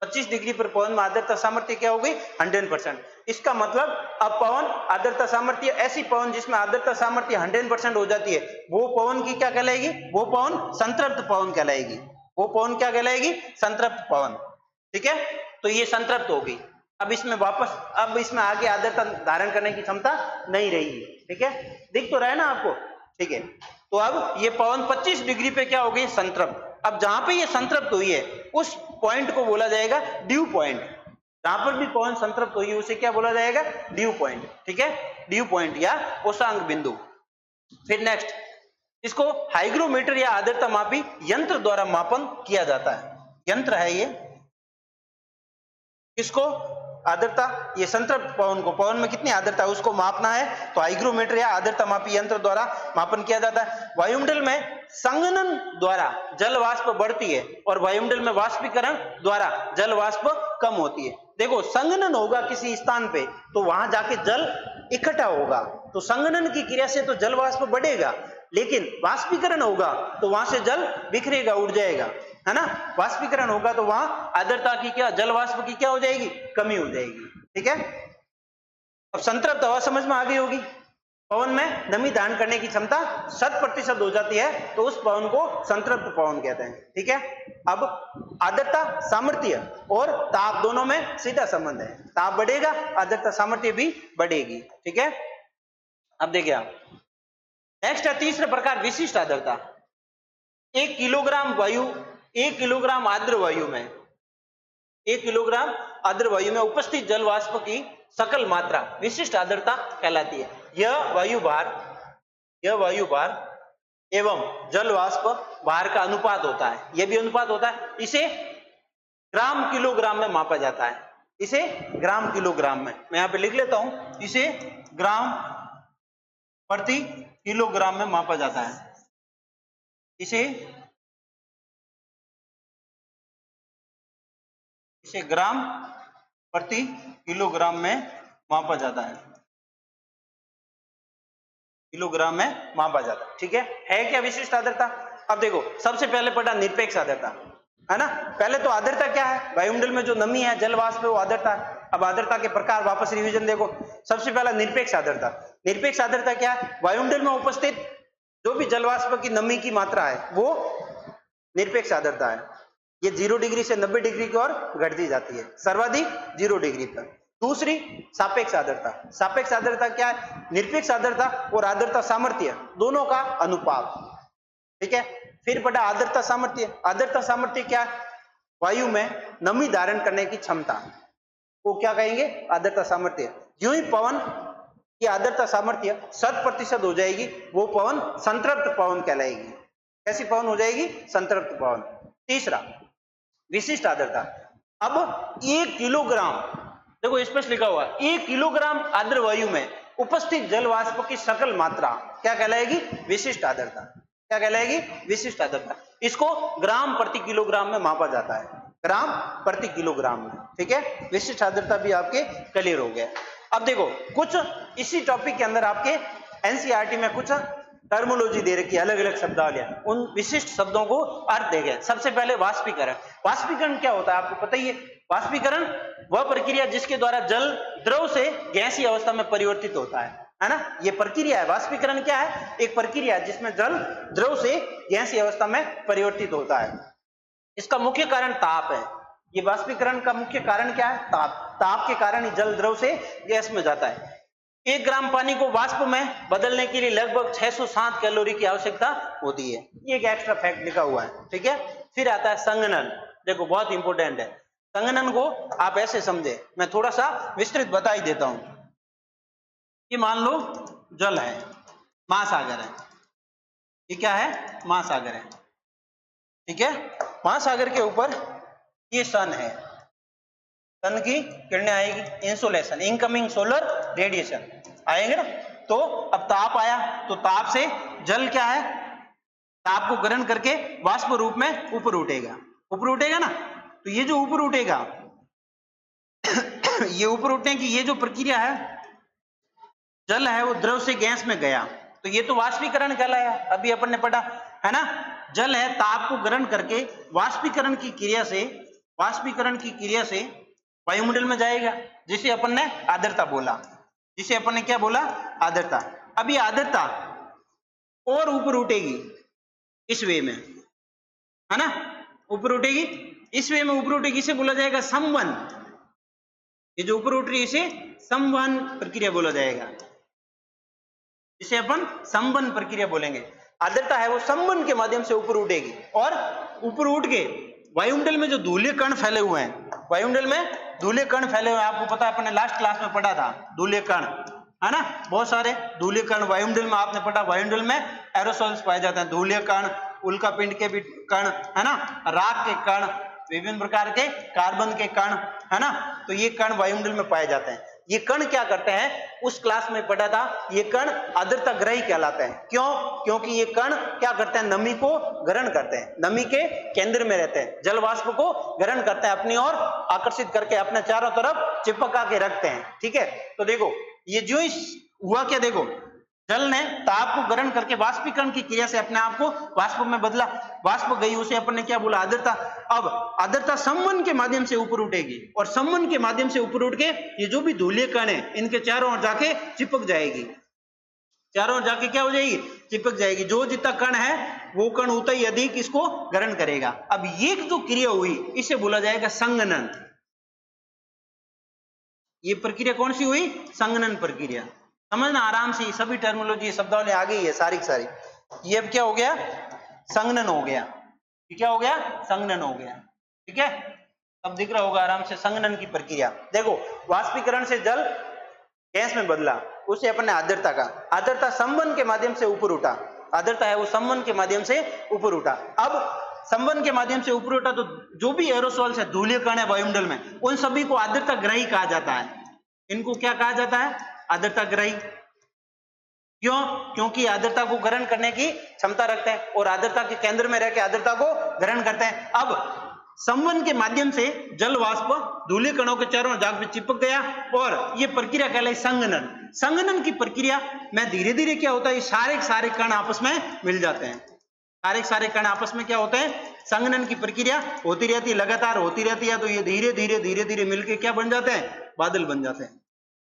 S1: 25 डिग्री पर पवन में आर्द्रता सामर्थ्य क्या हो गई, 100%। इसका मतलब अब पवन आर्द्रता सामर्थ्य, ऐसी पवन जिसमें आर्द्रता सामर्थ्य 100% हो जाती है, वो पवन की क्या कहलाएगी, वो पवन संतृप्त पवन कहलाएगी, वो पवन क्या कहलाएगी, संतृप्त पवन। ठीक है, तो ये संतृप्त हो गई। अब इसमें वापस, अब इसमें आगे आर्द्रता धारण करने की क्षमता नहीं रहेगी। ठीक है, दिख तो रहा है ना आपको। ठीक है, तो अब ये पवन 25 डिग्री पे क्या हो गई, संतृप्त। अब जहां पे ये संतृप्त हुई है उस पॉइंट को बोला जाएगा ड्यू पॉइंट। जहां पर भी पवन संतृप्त हुई है उसे क्या बोला जाएगा, ड्यू पॉइंट। ठीक है, ड्यू पॉइंट या ओसांक बिंदु। फिर नेक्स्ट, इसको हाइग्रोमीटर या आर्द्रता मापी यंत्र द्वारा मापन किया जाता है। यंत्र है ये, इसको आर्द्रता, ये संतृप्त पवन को, पवन में कितनी आर्द्रता है उसको मापना है, तो हाइग्रोमीटर या आर्द्रता मापी यंत्र द्वारा मापन किया जाता है। वायुमंडल में संघनन द्वारा जल वाष्प बढ़ती है और वायुमंडल में वाष्पीकरण द्वारा जल वाष्प कम होती है। देखो, संघनन होगा किसी स्थान पे तो वहां जाके जल इकट्ठा होगा, तो संघनन की क्रिया से तो जल वाष्प बढ़ेगा, लेकिन वाष्पीकरण होगा तो वहां से जल बिखरेगा, उड़ जाएगा, है ना। वाष्पीकरण होगा तो वहां आर्द्रता की क्या, जल वाष्प की क्या हो जाएगी, कमी हो जाएगी। ठीक है, अब संतृप्त हवा समझ में आ गई होगी। पवन में नमी धारण करने की क्षमता 100% हो जाती है तो उस पवन को संतृप्त पवन कहते हैं। ठीक है, अब आर्द्रता सामर्थ्य और ताप दोनों में सीधा संबंध है, ताप बढ़ेगा आर्द्रता सामर्थ्य भी बढ़ेगी। ठीक है, अब देखिए आप, नेक्स्ट है तीसरा प्रकार, विशिष्ट आर्द्रता। 1 किलोग्राम वायु, 1 किलोग्राम आर्द्र वायु में, 1 किलोग्राम आर्द्र वायु में उपस्थित जल वाष्प की सकल मात्रा विशिष्ट आर्द्रता कहलाती है। यह वायु भार एवं जल वाष्प भार का अनुपात होता है, यह भी अनुपात होता है। इसे ग्राम किलोग्राम में मापा जाता है, इसे ग्राम किलोग्राम में, मैं यहां पे लिख लेता हूं, इसे ग्राम प्रति किलोग्राम में मापा जाता है, इसे ग्राम प्रति किलोग्राम में मापा जाता है, किलोग्राम में मापा जाता है। ठीक है क्या विशिष्ट आर्द्रता। अब देखो, सबसे पहले पढ़ा निरपेक्ष आर्द्रता, है ना। पहले तो आर्द्रता क्या है, वायुमंडल में जो नमी है, जल वाष्प है, वो आर्द्रता है। अब आर्द्रता के प्रकार वापस रिवीजन देखो। सबसे पहला निरपेक्ष आर्द्रता। निरपेक्ष आर्द्रता क्या है, वायुमंडल में उपस्थित जो भी जल वाष्प की नमी की मात्रा है वो निरपेक्ष आर्द्रता है। ये 0 डिग्री से 90 डिग्री की ओर घटती जाती है, सर्वाधिक 0 डिग्री पर। दूसरी सापेक्ष आर्द्रता। सापेक्ष आर्द्रता क्या है, निरपेक्ष आर्द्रता और आर्द्रता सामर्थ्य दोनों का अनुपात। ठीक है, फिर पढ़ा आर्द्रता सामर्थ्य। आर्द्रता सामर्थ्य क्या है, वायु में नमी धारण करने की क्षमता को क्या कहेंगे, आर्द्रता सामर्थ्य। जो ही पवन की आर्द्रता सामर्थ्य 100% हो जाएगी वो पवन संतृप्त पवन कहलाएगी। कैसी पवन हो जाएगी, संतृप्त पवन। तीसरा विशिष्ट आर्द्रता। अब 1 किलोग्राम, देखो स्पष्ट लिखा हुआ, 1 किलोग्राम आर्द्र वायु में उपस्थित जल वाष्प की सकल मात्रा क्या कहलाएगी? विशिष्ट आर्द्रता। क्या कहलाएगी? विशिष्ट आर्द्रता। इसको ग्राम प्रति किलोग्राम में मापा जाता है, ग्राम प्रति किलोग्राम में। ठीक है, विशिष्ट आर्द्रता भी आपके क्लियर हो गया। अब देखो कुछ इसी टॉपिक के अंदर आपके एनसीईआरटी में कुछ टर्मोलॉजी दे रखी है, अलग अलग शब्दावलियां, उन विशिष्ट शब्दों को अर्थ दे गए। सबसे पहले वाष्पीकरण। वाष्पीकरण क्या होता है आपको पता ही है। वाष्पीकरण वह प्रक्रिया जिसके द्वारा जल द्रव से गैसीय अवस्था में परिवर्तित होता है ना। ये प्रक्रिया है। वाष्पीकरण क्या है? एक प्रक्रिया है जिसमें जल द्रव से गैसीय अवस्था में परिवर्तित होता है। इसका मुख्य कारण ताप है। ये वाष्पीकरण का मुख्य कारण क्या है? ताप। ताप के कारण ही जल द्रव से गैस में जाता है। 1 ग्राम पानी को वाष्प में बदलने के लिए लगभग 607 कैलोरी की आवश्यकता होती है। ये एक एक्स्ट्रा फैक्ट लिखा हुआ है। ठीक है, फिर आता है संघनन। देखो बहुत इंपॉर्टेंट है। संघनन को आप ऐसे समझे, मैं थोड़ा सा विस्तृत बता ही देता हूं कि मान लो जल है, महासागर है। ये क्या है? महासागर है। ठीक है, महासागर के ऊपर ये सन है, सन की किरणें आएगी, इंसोलेशन, इनकमिंग सोलर रेडिएशन आएंगे ना। तो अब ताप आया, तो ताप से जल क्या है? ताप को ग्रहण करके वाष्प रूप में ऊपर उठेगा। ऊपर उठेगा ना, तो ये जो ऊपर उठेगा ये ऊपर उठने की ये जो प्रक्रिया है, जल है वो द्रव से गैस में गया, तो ये तो वाष्पीकरण कहलाया। अभी अपन ने पढ़ा है ना। जल है, ताप को ग्रहण करके वाष्पीकरण की क्रिया से वायुमंडल में जाएगा, जिसे अपन ने आर्द्रता बोला। जिसे अपन ने क्या बोला? आर्द्रता। अब ये आर्द्रता और ऊपर उठेगी इस वे में, है ना। ऊपर उठेगी इस वे में, ऊपर उठेगी, इसे बोला जाएगा संवहन। ये जो ऊपर उठ रही है इसे संवहन प्रक्रिया बोला जाएगा। इसे अपन संवहन प्रक्रिया बोलेंगे। आर्द्रता है वो संवहन के माध्यम से ऊपर उठेगी, और ऊपर उठ के वायुमंडल में जो धूलिय कण फैले हुए हैं, वायुमंडल में धूलिय कण फैले हुए हैं, आपको पता है, अपने लास्ट क्लास में पढ़ा था धूलिय कण, है ना। बहुत सारे धूलिय कण वायुमंडल में आपने पढ़ा। वायुमंडल में एरोसोल्स पाए जाते हैं, धूलिय कण, उल्कापिंड के भी कण, है ना, राख के कण, विभिन्न प्रकार के कार्बन के कण, है ना। तो ये कण वायुमंडल में पाए जाते हैं। ये कण क्या करते हैं? उस क्लास में पढ़ा था, ये कण आर्द्रता ग्रही कहलाते हैं। क्यों? क्योंकि ये कण क्या करते हैं? नमी को ग्रहण करते हैं, नमी के केंद्र में रहते हैं, जल वाष्प को ग्रहण करते हैं, अपनी ओर आकर्षित करके अपने चारों तरफ चिपका के रखते हैं। ठीक है, तो देखो ये जो हुआ क्या, देखो जल ने ताप को ग्रहण करके वाष्पीकरण की क्रिया से अपने आप को वाष्प में बदला, वाष्प गई, उसे अपन ने क्या बोला? आर्द्रता। अब आर्द्रता संवहन के माध्यम से ऊपर उठेगी, और संवहन के माध्यम से ऊपर उठ के ये जो भी धूलिय कण है इनके चारों ओर जाके चिपक जाएगी। चारों ओर जाके क्या हो जाएगी? चिपक जाएगी। जो जितना कण है वो कण उतना ही अधिक इसको ग्रहण करेगा। अब ये जो क्रिया हुई इसे बोला जाएगा संघनन। ये प्रक्रिया कौन सी हुई? संघनन प्रक्रिया। समझना आराम से, सभी टर्मिनोलॉजी शब्दावली आ गई है सारी की सारी। ये अब क्या हो गया? संघनन हो गया। ये क्या हो गया? संघनन हो गया। ठीक है, अब दिख रहा होगा आराम से संघनन की प्रक्रिया। देखो वाष्पीकरण से जल गैस में बदला, उसे अपन ने आर्द्रता का, आर्द्रता संवहन के माध्यम से ऊपर उठा, आर्द्रता है वो संवहन के माध्यम से ऊपर उठा। अब संवहन के माध्यम से ऊपर उठा तो जो भी एरोसोल्स है, धूलिय कण है वायुमंडल में, उन सभी को आर्द्रता ग्रही कहा जाता है। इनको क्या कहा जाता है? आर्द्रता ग्रही। क्यों? क्योंकि आर्द्रता को ग्रहण करने की क्षमता रखते हैं, और आर्द्रता के केंद्र में रहकर आर्द्रता को ग्रहण करते हैं। अब संवहन के माध्यम से जल वाष्प धूलिय कणों के चारों ओर जाकर चिपक गया, और यह प्रक्रिया कहलाई संघनन। संघनन की प्रक्रिया में धीरे धीरे क्या होता है? सारे कण आपस में मिल जाते हैं। सारे कण आपस में क्या होते हैं? संघनन की प्रक्रिया होती रहती है, लगातार होती रहती है। तो ये धीरे धीरे मिलकर क्या बन जाते हैं? बादल बन जाते हैं।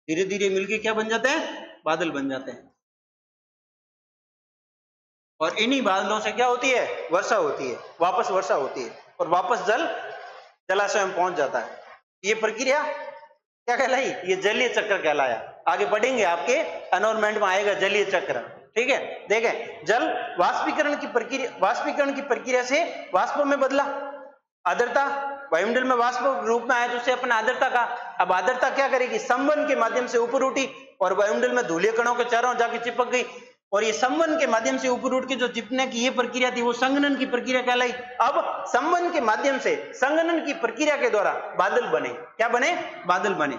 S1: धीरे धीरे मिलकर क्या बन जाते हैं? बादल बन जाते हैं। और इन्हीं बादलों से क्या होती है? वर्षा होती है, वापस वर्षा होती है, और वापस जल जलाशय में पहुंच जाता है। ये प्रक्रिया क्या कहलाई? ये जलीय चक्र कहलाया। आगे बढ़ेंगे, आपके एनवायरमेंट में आएगा जलीय चक्र। ठीक है, देखें जल वाष्पीकरण की प्रक्रिया से वाष्प में बदला, आर्द्रता वायुमंडल में वाष्प रूप में आया, तो उसे अपन आर्द्रता का। अब आर्द्रता क्या करेगी? संवहन के माध्यम से ऊपर उठी और वायुमंडल में धूलिय कणों के चारों ओर जाके चिपक गई। और ये संवहन के माध्यम से ऊपर उठ के जो चिपने की ये प्रक्रिया थी वो संघनन की प्रक्रिया कहलाई। अब संवहन के माध्यम से संघनन की प्रक्रिया के द्वारा बादल बने। क्या बने? बादल बने।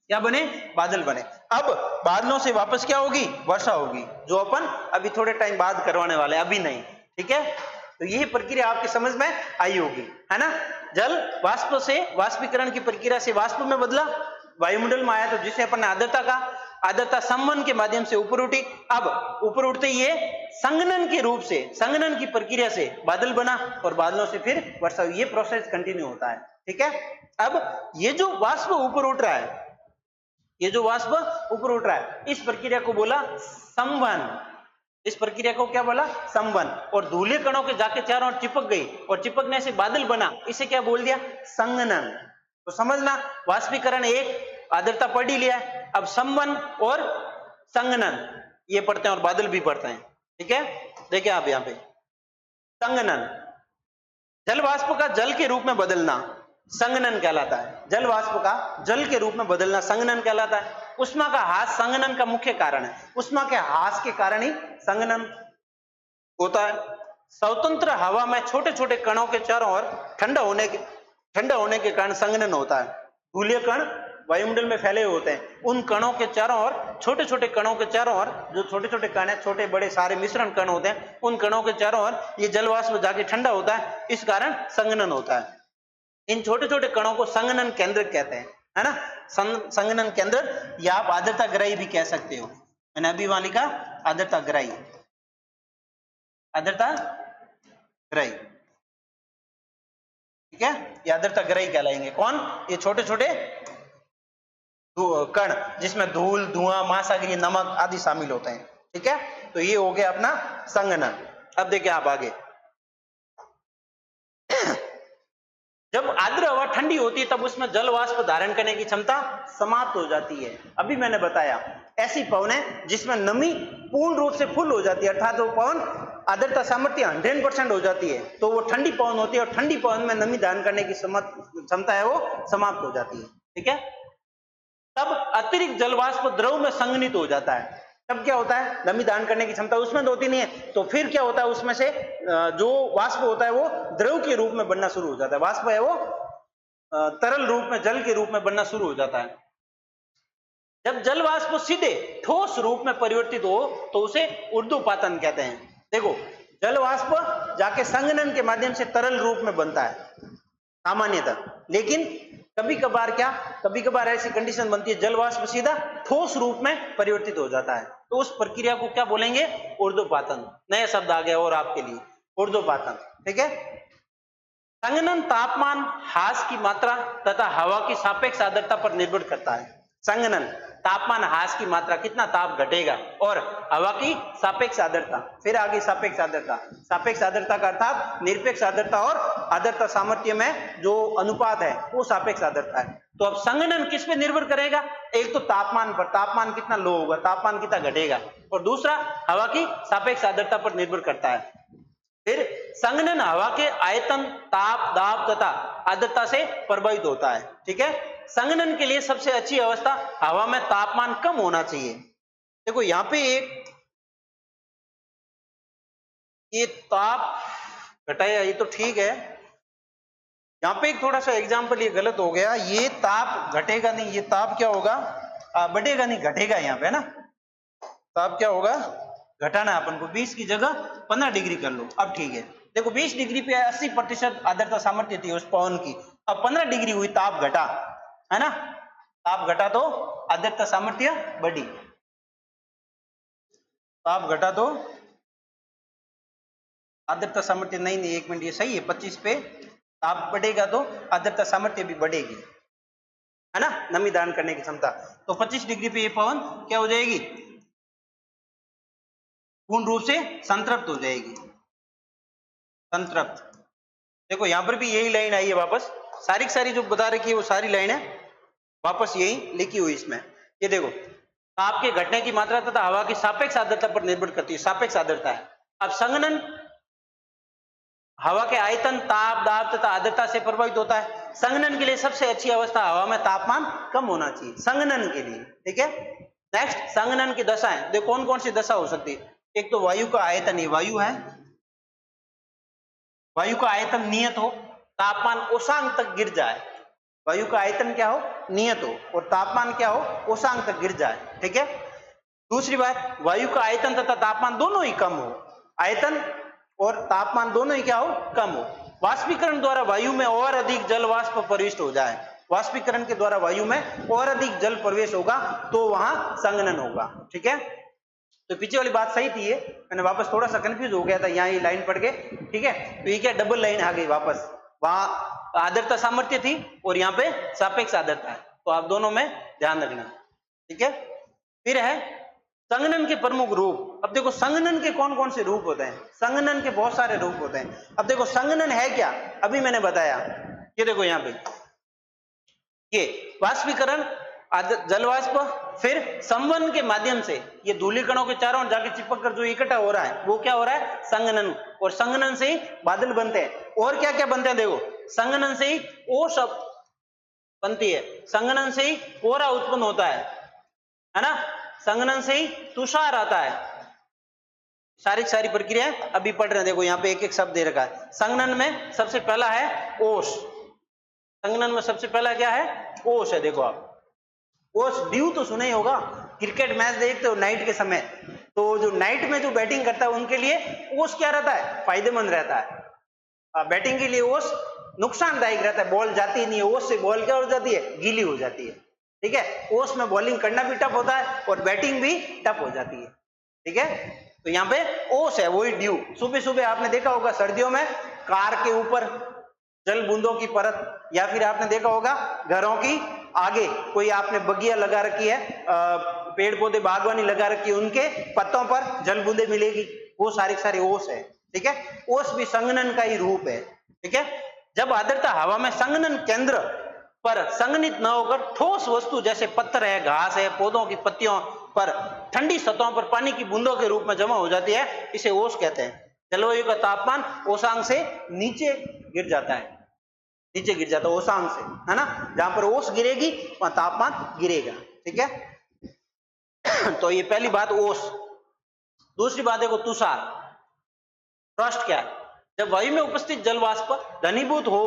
S1: क्या बने? बादल बने। अब बादलों से वापस क्या होगी? वर्षा होगी, जो अपन अभी थोड़े टाइम बाद करवाने वाले हैं, अभी नहीं। ठीक है, तो यही प्रक्रिया आपकी समझ में आई होगी, है ना। जल वाष्प से वाष्पीकरण की प्रक्रिया से वाष्प में बदला, वायुमंडल में आया, तो जिसे अपन ने आर्द्रता का, आर्द्रता संवहन के माध्यम से ऊपर उठी। अब ऊपर उठते ये संघनन के रूप से, संघनन की प्रक्रिया से बादल बना और बादलों से फिर वर्षा हुई। ये प्रोसेस कंटिन्यू होता है। ठीक है, अब ये जो वाष्प ऊपर उठ रहा है, ये जो वाष्प ऊपर उठ रहा है, इस प्रक्रिया को बोला संवहन। इस प्रक्रिया को क्या बोला? संवहन। और धूलिय कणों के जाके चारों ओर चिपक गई और चिपकने से बादल बना, इसे क्या बोल दिया? संघनन। तो समझना, वाष्पीकरण एक, आर्द्रता पढ़ ही लिया है। अब संवहन और संघनन ये पढ़ते हैं और बादल भी पढ़ते हैं। ठीक है, देखिए आप यहाँ पे संघनन, जल वाष्प का जल के रूप में बदलना संघनन कहलाता है। जल वाष्प का जल के रूप में बदलना संघनन कहलाता है। उष्मा का ह्रास संघनन का मुख्य कारण है। उष्मा के ह्रास के कारण ही संघनन होता है। स्वतंत्र हवा में छोटे छोटे कणों के चारों ओर ठंडा होने के कारण संघनन होता है। धूलिय कण वायुमंडल में फैले हुए होते हैं, उन कणों के चारों ओर, छोटे छोटे कणों के चारों ओर, जो छोटे छोटे कण है, छोटे बड़े सारे मिश्रण कण होते हैं, उन कणों के चारों ओर ये जलवाष्प जाके ठंडा होता है, इस कारण संघनन होता है। इन छोटे छोटे कणों को संघनन केंद्र कहते हैं, है ना। संघनन केंद्र, या आप आर्द्रता ग्राही भी कह सकते हो। मैंने अभी वहां लिखा आर्द्रता ग्राही, आर्द्रता ग्राही। ठीक है, ये आर्द्रता ग्राही कहलाएंगे। कौन? ये छोटे छोटे कण जिसमें धूल, धुआं, महासागरीय नमक आदि शामिल होते हैं। ठीक है, तो ये हो गया अपना संघनन। अब देखिए आप आगे, जब आर्द्र हवा ठंडी होती है तब उसमें जल वाष्प धारण करने की क्षमता समाप्त हो जाती है। अभी मैंने बताया ऐसी पवन है जिसमें नमी पूर्ण रूप से फुल हो जाती है, अर्थात वो पवन आर्द्रता सामर्थ्य 100% हो जाती है, तो वो ठंडी पवन होती है और ठंडी पवन में नमी धारण करने की क्षमता है वो समाप्त हो जाती है। ठीक है, तब अतिरिक्त जल वाष्प द्रव में संघनित हो जाता है। तब क्या होता है? नमी धारण करने की क्षमता उसमें तो होती नहीं है, तो फिर क्या होता है? उसमें से जो वाष्प होता है वो द्रव के रूप में बनना शुरू हो जाता है। वाष्प है वो तरल रूप में, जल के रूप में बनना शुरू हो जाता है। जब जल वाष्प सीधे ठोस रूप में परिवर्तित हो तो उसे ऊर्ध्वपातन कहते हैं। देखो, जल वाष्प जाके संघनन के माध्यम से तरल रूप में बनता है सामान्यतः, लेकिन कभी कभार क्या, कभी कभार ऐसी कंडीशन बनती है जल वाष्प सीधा ठोस रूप में परिवर्तित हो जाता है, तो उस प्रक्रिया को क्या बोलेंगे? ऊर्ध्वपातन। नया शब्द आ गया और आपके लिए, ऊर्ध्वपातन। ठीक है, संघनन तापमान ह्रास की मात्रा तथा हवा की सापेक्ष आर्द्रता पर निर्भर करता है। संघनन तापमान ह्रास की मात्रा, कितना ताप घटेगा, और हवा की सापेक्ष आर्द्रता, फिर आगे सापेक्ष आर्द्रता। सापेक्ष आर्द्रता का अर्थात निरपेक्ष आर्द्रता और आर्द्रता सामर्थ्य में जो अनुपात है वो सापेक्ष आर्द्रता है। तो अब संघनन किस पे निर्भर करेगा? एक तो तापमान पर, तापमान कितना लो होगा, तापमान कितना घटेगा, और दूसरा हवा की सापेक्ष आर्द्रता पर निर्भर करता है। फिर संघनन हवा के आयतन, ताप, दाब तथा आर्द्रता से प्रभावित होता है। ठीक है, संघनन के लिए सबसे अच्छी अवस्था हवा में तापमान कम होना चाहिए। देखो यहाँ पे एक ये ताप घटाया, ये तो ठीक है, यहाँ पे एक थोड़ा सा एग्जाम्पल ये गलत हो गया, ये ताप घटेगा नहीं, ये ताप क्या होगा? बढ़ेगा नहीं, घटेगा यहाँ पे, है ना। ताप क्या होगा? घटाना है अपन को, 20 की जगह 15 डिग्री कर लो। अब ठीक है, देखो 20 डिग्री पे 80% आर्द्रता सामर्थ्य थी उस पवन की, अब 15 डिग्री हुई, ताप घटा, है ना। ताप घटा तो आर्द्रता सामर्थ्य बढ़ी, ताप घटा तो आर्द्रता सामर्थ्य, नहीं एक मिनट, ये सही है, 25 पे ताप बढ़ेगा तो आर्द्रता सामर्थ्य भी बढ़ेगी, है ना, नमी धारण करने की क्षमता। तो 25 डिग्री पे ये पवन क्या हो जाएगी? पूर्ण रूप से संतृप्त हो जाएगी, संतृप्त। देखो यहां पर भी यही लाइन आई है वापस, सारी सारी जो बता रखी है वो सारी लाइन है वापस यही लिखी हुई इसमें। ये देखो, ताप के घटने की मात्रा तथा हवा की सापेक्ष आर्द्रता पर निर्भर करती है, सापेक्ष आर्द्रता है। अब संघनन हवा के आयतन, ताप, दाब तथा आर्द्रता से प्रभावित होता है। संघनन के लिए सबसे अच्छी अवस्था हवा में तापमान कम होना चाहिए, संघनन के लिए। ठीक है, नेक्स्ट संघनन की दशाएं, देखो कौन कौन सी दशा हो सकती है। एक तो वायु का आयतन, ये वायु है, वायु का आयतन नियत हो, तापमान उषांक तक गिर जाए। वायु का आयतन क्या हो, नियत हो, और तापमान क्या हो, उषांक तक गिर जाए। ठीक है। दूसरी बात, वायु का आयतन तथा तापमान दोनों ही कम हो, आयतन और तापमान दोनों ही क्या हो, कम हो। वाष्पीकरण द्वारा वायु में और अधिक जल वाष्प प्रविष्ट हो जाए, वाष्पीकरण के द्वारा वायु में और अधिक जल प्रवेश होगा तो वहां संघनन होगा। ठीक है। तो पीछे वाली बात सही थी, ये मैंने वापस थोड़ा सा कंफ्यूज हो गया था, यहाँ ये लाइन पढ़ के। ठीक है। तो ये क्या डबल लाइन आ गई वापस, वहां आर्द्रता सामर्थ्य थी और यहाँ पे सापेक्ष आर्द्रता है, तो आप दोनों में ध्यान रखना। ठीक है। फिर है संघनन के प्रमुख रूप। अब देखो संघनन के कौन कौन से रूप होते हैं, संघनन के बहुत सारे रूप होते हैं। अब देखो संघनन है क्या, अभी मैंने बताया, ये देखो यहाँ पे ये वाष्पीकरण, जलवाष्प, फिर संवहन के माध्यम से ये धूलिकणों के चारों ओर जाके चिपक कर जो इकट्ठा हो रहा है वो क्या हो रहा है, संघनन। और संघनन से ही बादल बनते हैं। और क्या क्या बनते हैं, देखो संघनन से ही ओस बनती है, संघनन से ही कोहरा उत्पन्न होता है ना, संघनन से ही तुषार आता है। सारी प्रक्रिया अभी पढ़ रहे हैं। देखो यहाँ पे एक एक शब्द दे रखा है। संघनन में सबसे पहला है ओस, संघनन में सबसे पहला क्या है, ओस है। देखो आप ओस, ड्यू तो सुना ही होगा, क्रिकेट मैच देखते हो नाइट के समय, तो जो नाइट में जो बैटिंग करता है उनके लिए ओस क्या रहता है, फायदेमंद रहता है। बैटिंग के लिए ओस नुकसानदायक रहता है, बॉल जाती नहीं है, ओस से बॉल क्या हो जाती है, गीली हो जाती है। ठीक है। ओस में बॉलिंग करना भी टफ होता है और बैटिंग भी टफ हो जाती है। ठीक है। तो यहाँ पे ओस है, वही ड्यू। सुबह सुबह आपने देखा होगा सर्दियों में कार के ऊपर जल बूंदों की परत, या फिर आपने देखा होगा घरों की आगे कोई आपने बगिया लगा रखी है, पेड़ पौधे बागवानी लगा रखी है, उनके पत्तों पर जल बूंदे मिलेगी, वो सारी ओस है। ठीक है। ओस भी संघनन का ही रूप है। ठीक है। जब आर्द्रता हवा में संघनन केंद्र पर संघनित न होकर ठोस वस्तु जैसे पत्थर है, घास है, पौधों की पत्तियों पर ठंडी सतहों पर पानी की बूंदों के रूप में जमा हो जाती है, इसे ओस कहते हैं। जलवायु का तापमान ओसांक से नीचे गिर जाता है, नीचे गिर जाता है ओसांक से, है ना। जहां पर ओस गिरेगी वहां तापमान गिरेगा। ठीक है। तो ये पहली बात ओस। दूसरी बात देखो तुषार, फ्रॉस्ट क्या है, जब वायु में उपस्थित जल वाष्प घनीभूत हो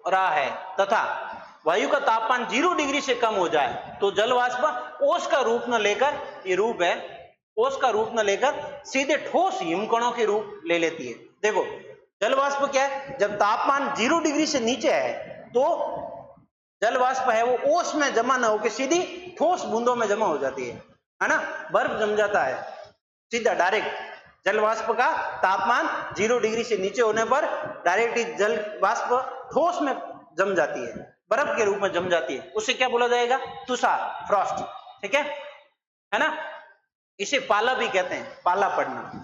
S1: रहा है तथा वायु का तापमान 0 डिग्री से कम हो जाए तो जल वाष्प ओस का रूप न लेकर, ये रूप है, ओस का रूप न लेकर सीधे ठोस हिमकणों के रूप ले लेती है। देखो जल वाष्प क्या है, जब तापमान 0 डिग्री से नीचे है तो जल वाष्प है वो ओस में जमा न होकर सीधी ठोस बूंदों में जमा हो जाती है ना। बर्फ जम जाता है सीधा डायरेक्ट, जल वाष्प का तापमान 0 डिग्री से नीचे होने पर डायरेक्ट जल वाष्प ठोस में जम जाती है, बर्फ के रूप में जम जाती है, उसे क्या बोला जाएगा, तुषार, फ्रॉस्ट। ठीक है ना। इसे पाला भी कहते हैं, पाला पड़ना,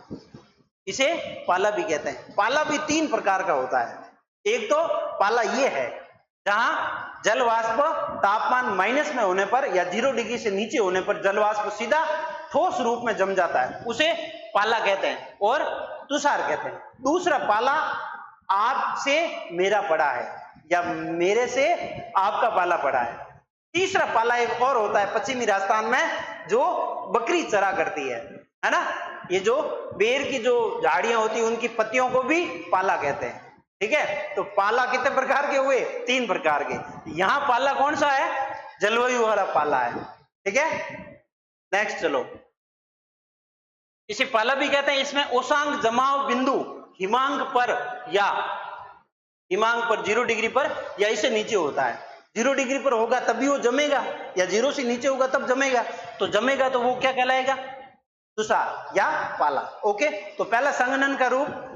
S1: इसे पाला भी कहते हैं। पाला भी 3 प्रकार का होता है। एक तो पाला ये है जहां जल वाष्प तापमान माइनस में होने पर या 0 डिग्री से नीचे होने पर जल वाष्प सीधा ठोस रूप में जम जाता है, उसे पाला कहते हैं और तुषार कहते हैं। दूसरा पाला आपसे मेरा पड़ा है या मेरे से आपका पाला पड़ा है। तीसरा पाला एक और होता है पश्चिमी राजस्थान में, जो बकरी चरा करती है ना। ये जो बेर की जो झाड़ियां होती है उनकी पत्तियों को भी पाला कहते हैं। ठीक है। तो पाला कितने प्रकार के हुए, 3 प्रकार के। यहां पाला कौन सा है, जलवायु वाला पाला है। ठीक है। नेक्स्ट चलो, इसे पाला भी कहते हैं। इसमें ओसांक जमाव बिंदु हिमांक पर या हिमांक पर 0 डिग्री पर या इससे नीचे होता है। 0 डिग्री पर होगा तभी वो जमेगा, या 0 से नीचे होगा तब जमेगा। तो जमेगा तो वो क्या कहलाएगा, तुषार या पाला। ओके। तो पहला संघनन का रूप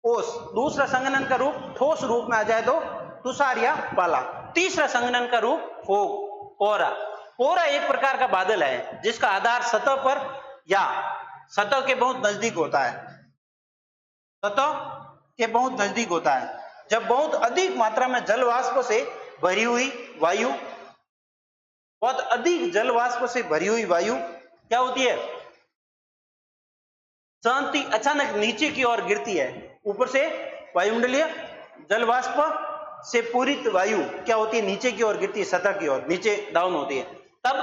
S1: ओस, दूसरा संघनन का रूप ठोस रूप में आ जाए तो तुषार या पाला, तीसरा संघनन का रूप फोग, कोहरा। कोहरा एक प्रकार का बादल है जिसका आधार सतह पर या सतह के बहुत नजदीक होता है, सतह के बहुत नजदीक होता है। जब बहुत अधिक मात्रा में जल वाष्प से भरी हुई वायु, बहुत अधिक जल वाष्प से भरी हुई वायु क्या होती है, शांति अचानक नीचे की ओर गिरती है। ऊपर से वायुमंडलीय जल वाष्प से पूरित वायु क्या होती है, नीचे की ओर गिरती है, सतह की ओर नीचे डाउन होती है। तब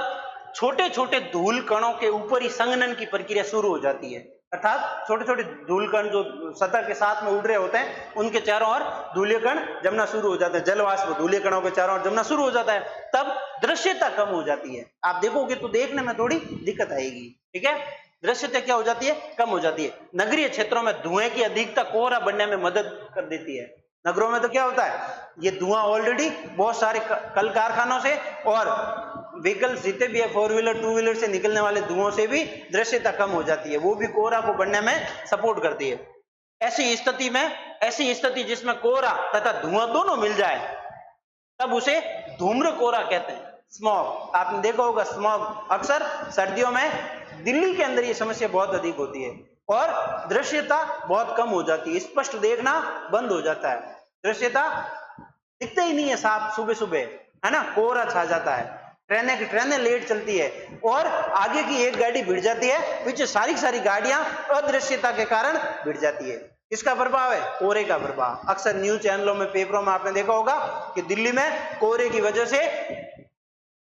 S1: छोटे छोटे धूल कणों के ऊपर ही संघनन की प्रक्रिया शुरू हो जाती है, अर्थात छोटे छोटे धूल कण जो सतह के साथ में उड़ रहे होते हैं उनके चारों ओर धूलिय कण जमना शुरू हो जाते हैं, जलवाष्प धूलिय कणों के चारों ओर जमना शुरू हो जाता है, तब दृश्यता कम हो जाती है। आप देखोगे तो देखने में थोड़ी दिक्कत आएगी, ठीक है। दृश्यता क्या हो जाती है, कम हो जाती है। नगरीय क्षेत्रों में धुएं की अधिकता कोहरा बनने में मदद कर देती है। नगरों में तो क्या होता है, ये धुआं ऑलरेडी बहुत सारे कल कारखानों से और व्हीकल्स जितने भी है, 4 व्हीलर 2 व्हीलर से निकलने वाले धुओं से भी दृश्यता कम हो जाती है, वो भी कोहरा को बनने में सपोर्ट करती है। ऐसी स्थिति जिसमें कोहरा तथा धुआं दोनों मिल जाए तब उसे धूम्र कोहरा कहते हैं, स्मॉग। आपने देखा होगा स्मॉग अक्सर सर्दियों में दिल्ली के अंदर ये समस्या बहुत अधिक होती है और दृश्यता बहुत कम हो जाती है, स्पष्ट देखना बंद हो जाता है, दृश्यता दिखते ही नहीं है साफ, सुबह सुबह है ना, कोहरा छा जाता है, ट्रेनें लेट चलती है और आगे की एक गाड़ी भिड़ जाती है, पीछे सारी गाड़ियां अदृश्यता के कारण भिड़ जाती है। किसका प्रभाव है, कोहरे का प्रभाव। अक्सर न्यूज चैनलों में, पेपरों में आपने देखा होगा कि दिल्ली में कोहरे की वजह से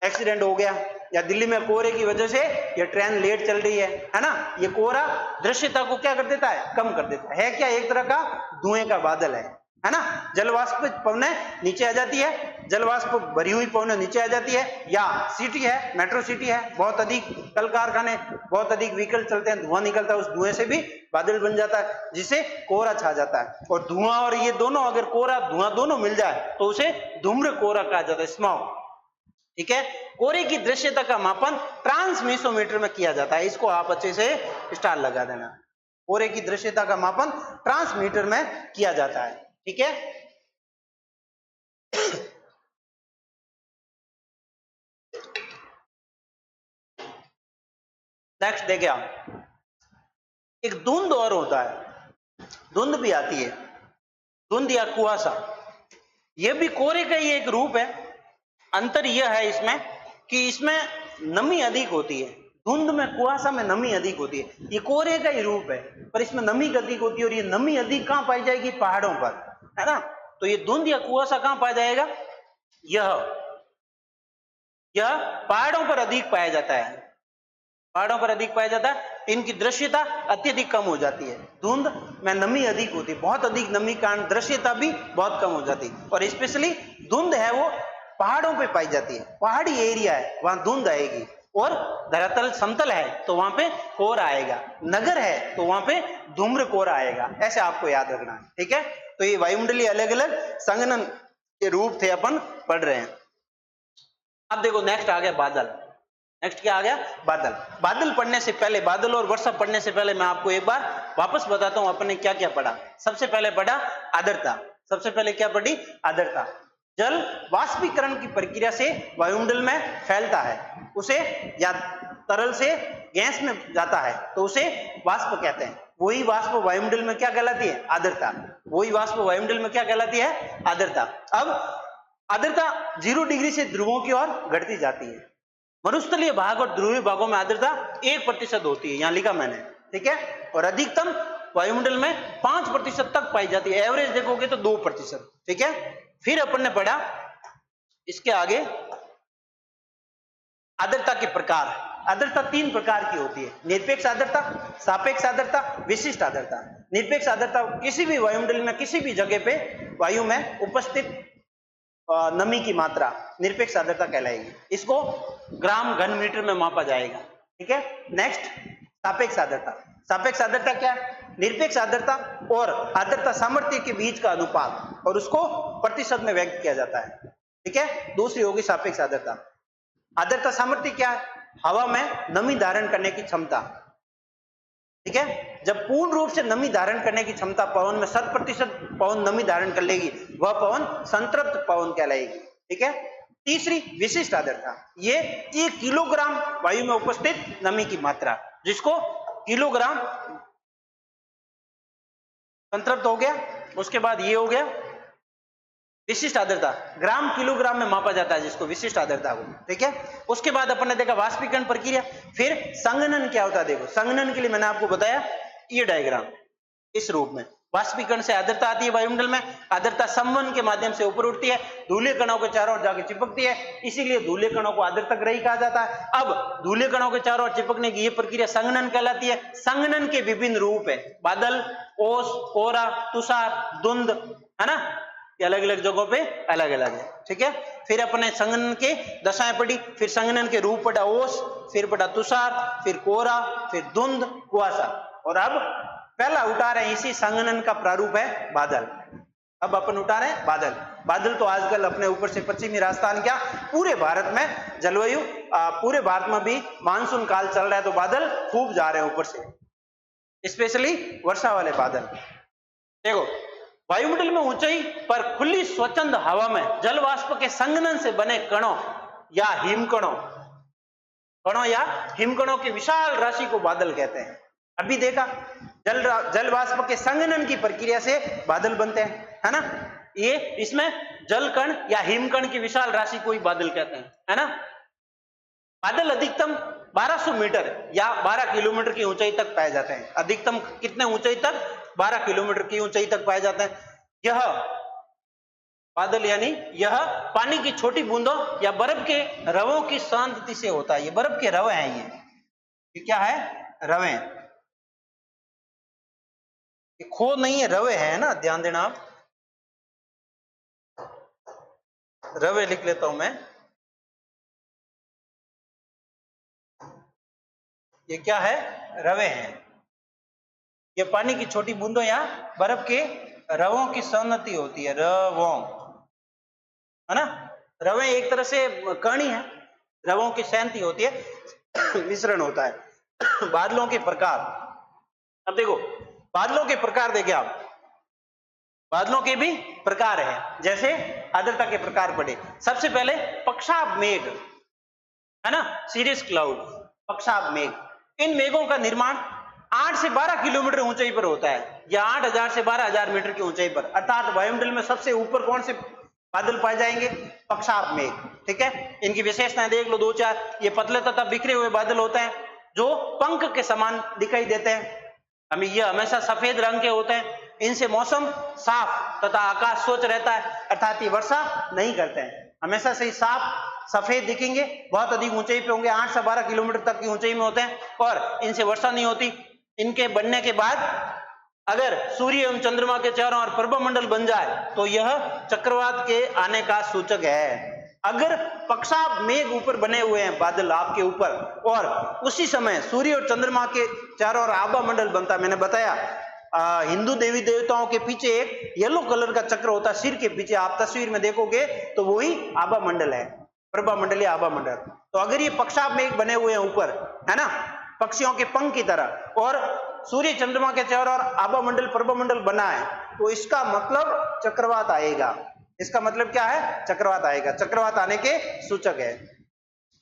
S1: एक्सीडेंट हो गया, या दिल्ली में कोहरे की वजह से ये ट्रेन लेट चल रही है ना। ये कोहरा दृश्यता को क्या कर देता है, कम कर देता है क्या, एक तरह का धुएं का बादल है ना। जलवाष्प पवनें नीचे आ जाती है, जलवाष्प भरी हुई पवनें नीचे आ जाती है, या सिटी है, मेट्रो सिटी है, बहुत अधिक कल कारखाने, बहुत अधिक व्हीकल चलते हैं, धुआं निकलता है, उस धुएं से भी बादल बन जाता है जिससे कोहरा छा जाता है। और धुआं और ये दोनों, अगर कोहरा धुआं दोनों मिल जाए तो उसे धूम्र कोहरा कहा जाता है, स्मॉग, ठीक है। कोहरे की दृश्यता का मापन ट्रांसमिसोमीटर में किया जाता है, इसको आप अच्छे से स्टार लगा देना। कोहरे की दृश्यता का मापन ट्रांसमीटर में किया जाता है, ठीक है। नेक्स्ट देखिए आप, एक धुंध और होता है, धुंध भी आती है, धुंध या कुआसा, यह भी कोहरे का ही एक रूप है। अंतर यह है इसमें कि इसमें नमी अधिक होती है, धुंध में, कुआसा में नमी अधिक होती है। ये कोहरे का ही रूप है पर इसमें नमी अधिक होती है, और ये नमी अधिक कहां पाई जाएगी, पहाड़ों पर, है ना। तो ये धुंध या कुआसा कहां पाया जाएगा, यह पहाड़ों पर अधिक पाया जाता है, पहाड़ों पर अधिक पाया जाता है। इनकी दृश्यता अत्यधिक कम हो जाती है, धुंध में नमी अधिक होती है, बहुत अधिक नमी कारण दृश्यता भी बहुत कम हो जाती है। और स्पेशली धुंध है वो पहाड़ों पे पाई जाती है, पहाड़ी एरिया है वहां धुंध आएगी, और धरातल समतल है तो वहां पे कोहरा आएगा, नगर है तो वहां पे धूम्र कोहरा आएगा, ऐसे आपको याद रखना है, ठीक है। तो ये वायुमंडलीय अलग अलग संघनन के रूप थे, अपन पढ़ रहे हैं। अब देखो नेक्स्ट आ गया बादल। नेक्स्ट क्या आ गया, बादल। बादल पढ़ने से पहले, बादल और वर्षा पढ़ने से पहले मैं आपको एक बार वापस बताता हूं अपन ने क्या क्या पढ़ा। सबसे पहले पढ़ा आर्द्रता, सबसे पहले क्या पढ़ी, आर्द्रता। जल वाष्पीकरण की प्रक्रिया से वायुमंडल में फैलता है, उसे या तरल से गैस में जाता है तो उसे वाष्प कहते हैं। वही वाष्प वायुमंडल में क्या कहलाती है, आर्द्रता। वही वाष्प वायुमंडल में क्या कहलाती है, आर्द्रता। अब आर्द्रता 0 डिग्री से ध्रुवों की ओर घटती जाती है। मरुस्थलीय भाग और ध्रुवीय भागों में आर्द्रता 1% होती है, यहां लिखा मैंने, ठीक है। और अधिकतम वायुमंडल में 5% तक पाई जाती है, एवरेज देखोगे तो 2%, ठीक है। फिर अपन ने पढ़ा इसके आगे आर्द्रता के प्रकार। आर्द्रता 3 प्रकार की होती है, निरपेक्ष आर्द्रता, सापेक्ष आर्द्रता, विशिष्ट आर्द्रता। निरपेक्ष आर्द्रता किसी भी वायुमंडल में किसी भी जगह पे वायु में उपस्थित नमी की मात्रा निरपेक्ष आर्द्रता कहलाएगी, इसको ग्राम घन मीटर में मापा जाएगा, ठीक है। नेक्स्ट सापेक्ष आर्द्रता। सापेक्ष आर्द्रता क्या है, निरपेक्ष आर्द्रता और आर्द्रता सामर्थ्य के बीच का अनुपात, और उसको प्रतिशत में व्यक्त किया जाता है, ठीक है। दूसरी होगी सापेक्ष आर्द्रता। आर्द्रता सामर्थ्य क्या है, हवा में नमी धारण करने की क्षमता, ठीक है। जब पूर्ण रूप से नमी धारण करने की क्षमता पवन में 100% पवन नमी धारण कर लेगी, वह पवन संतृप्त पवन कहलाएगी, ठीक है। तीसरी विशिष्ट आर्द्रता, ये 1 किलोग्राम वायु में उपस्थित नमी की मात्रा, जिसको किलोग्राम संतृप्त हो गया, उसके बाद ये हो गया विशिष्ट आर्द्रता, ग्राम किलोग्राम में मापा जाता है जिसको विशिष्ट आर्द्रता को, ठीक है। उसके बाद अपन ने देखा वाष्पीकरण प्रक्रिया। फिर संघनन क्या होता है, देखो संघनन के लिए मैंने आपको बताया ये डायग्राम इस रूप में, वाष्पीकरण से आर्द्रता आती है वायुमंडल में, आर्द्रता संवहन के माध्यम से ऊपर उठती है, धूले कणों के चारों ओर जाकर चिपकती है, इसीलिए धूले कणों को आर्द्रता ग्रही कहा जाता है। अब धूले कणों के चारों ओर चिपकने की यह प्रक्रिया संघनन कहलाती है। संघनन के विभिन्न रूप है, बादल, ओस, कोहरा, तुषार, धुंध, है ना, ये अलग अलग जगहों पे अलग अलग है, ठीक है। फिर अपने संघनन के दशाएं पढ़ी, फिर संघनन के रूप पढ़ा ओस, फिर पढ़ा तुषार, फिर कोहरा, फिर धुंध, कुआसा, और अब पहला उठा रहे हैं इसी संघनन का प्रारूप है बादल। अब अपन उठा रहे हैं बादल। बादल तो आजकल अपने ऊपर से पश्चिमी राजस्थान क्या पूरे भारत में जलवायु, पूरे भारत में भी मानसून काल चल रहा है, तो बादल खूब जा रहे हैं ऊपर से, स्पेशली वर्षा वाले बादल। देखो, वायुमंडल में ऊंचाई पर खुली स्वच्छंद हवा में जल वाष्प के संघनन से बने कणों या हिमकणों की विशाल राशि को बादल कहते हैं। अभी देखा, जल वाष्प के संघनन की प्रक्रिया से बादल बनते हैं, है ना। ये इसमें जल कण या हिमकण की विशाल राशि को ही बादल कहते हैं, है ना। बादल अधिकतम 1200 मीटर या 12 किलोमीटर की ऊंचाई तक पाए जाते हैं। अधिकतम कितने ऊंचाई तक? 12 किलोमीटर की ऊंचाई तक पाए जाते हैं। यह बादल यानी यह पानी की छोटी बूंदों या बर्फ के रवों की सांतति से होता है। ये बर्फ के रवे हैं, ये क्या है? रवे। ये खो नहीं है, रवे है ना, ध्यान देना आप। रवे लिख लेता हूं मैं। ये क्या है? रवे हैं। ये पानी की छोटी बूंदों या बर्फ के रवों की सन्नति होती है, रवों, है ना। रवे एक तरह से कण ही है, रवों की सैंति होती है, मिश्रण होता है। बादलों के प्रकार, अब देखो बादलों के प्रकार देखे आप, बादलों के भी प्रकार है, जैसे आर्द्रता के प्रकार पड़े। सबसे पहले पक्षाभ मेघ, है ना, सीरियस क्लाउड, पक्षाभ मेघ। इन मेघों का निर्माण 8 से 12 किलोमीटर ऊंचाई पर होता है, या 8000 से 12000 मीटर की ऊंचाई पर। अर्थात वायुमंडल में सबसे ऊपर कौन से बादल पाए जाएंगे? पक्षाभ मेघ, ठीक है। इनकी विशेषताएं देख लो 2-4। ये पतले तथा बिखरे हुए बादल होते हैं जो पंख के समान दिखाई देते हैं। हमें ये हमेशा सफेद रंग के होते हैं। इनसे मौसम साफ तथा आकाश स्वच्छ रहता है, अर्थात ये वर्षा नहीं करते हैं, हमेशा से ही साफ सफेद दिखेंगे। बहुत अधिक ऊंचाई पे होंगे, 8 से 12 किलोमीटर तक की ऊंचाई में होते हैं, और इनसे वर्षा नहीं होती। इनके बनने के बाद अगर सूर्य एवं चंद्रमा के चारों ओर प्रभामंडल बन जाए तो यह चक्रवात के आने का सूचक है। अगर पक्षाभ मेघ ऊपर बने हुए हैं बादल आपके ऊपर, और उसी समय सूर्य और चंद्रमा के चारों ओर आभा मंडल बनता, मैंने बताया हिंदू देवी देवताओं के पीछे एक येलो कलर का चक्र होता है सिर के पीछे, आप तस्वीर में देखोगे तो वही आभा मंडल है, प्रभा मंडल या आभा मंडल। तो अगर ये पक्षाभ मेघ बने हुए हैं ऊपर, है ना, पक्षियों के पंख की तरह, और सूर्य चंद्रमा के चारों ओर आभा मंडल प्रभा मंडल बना है, तो इसका मतलब चक्रवात आएगा। इसका मतलब क्या है? चक्रवात आएगा, चक्रवात आने के सूचक है,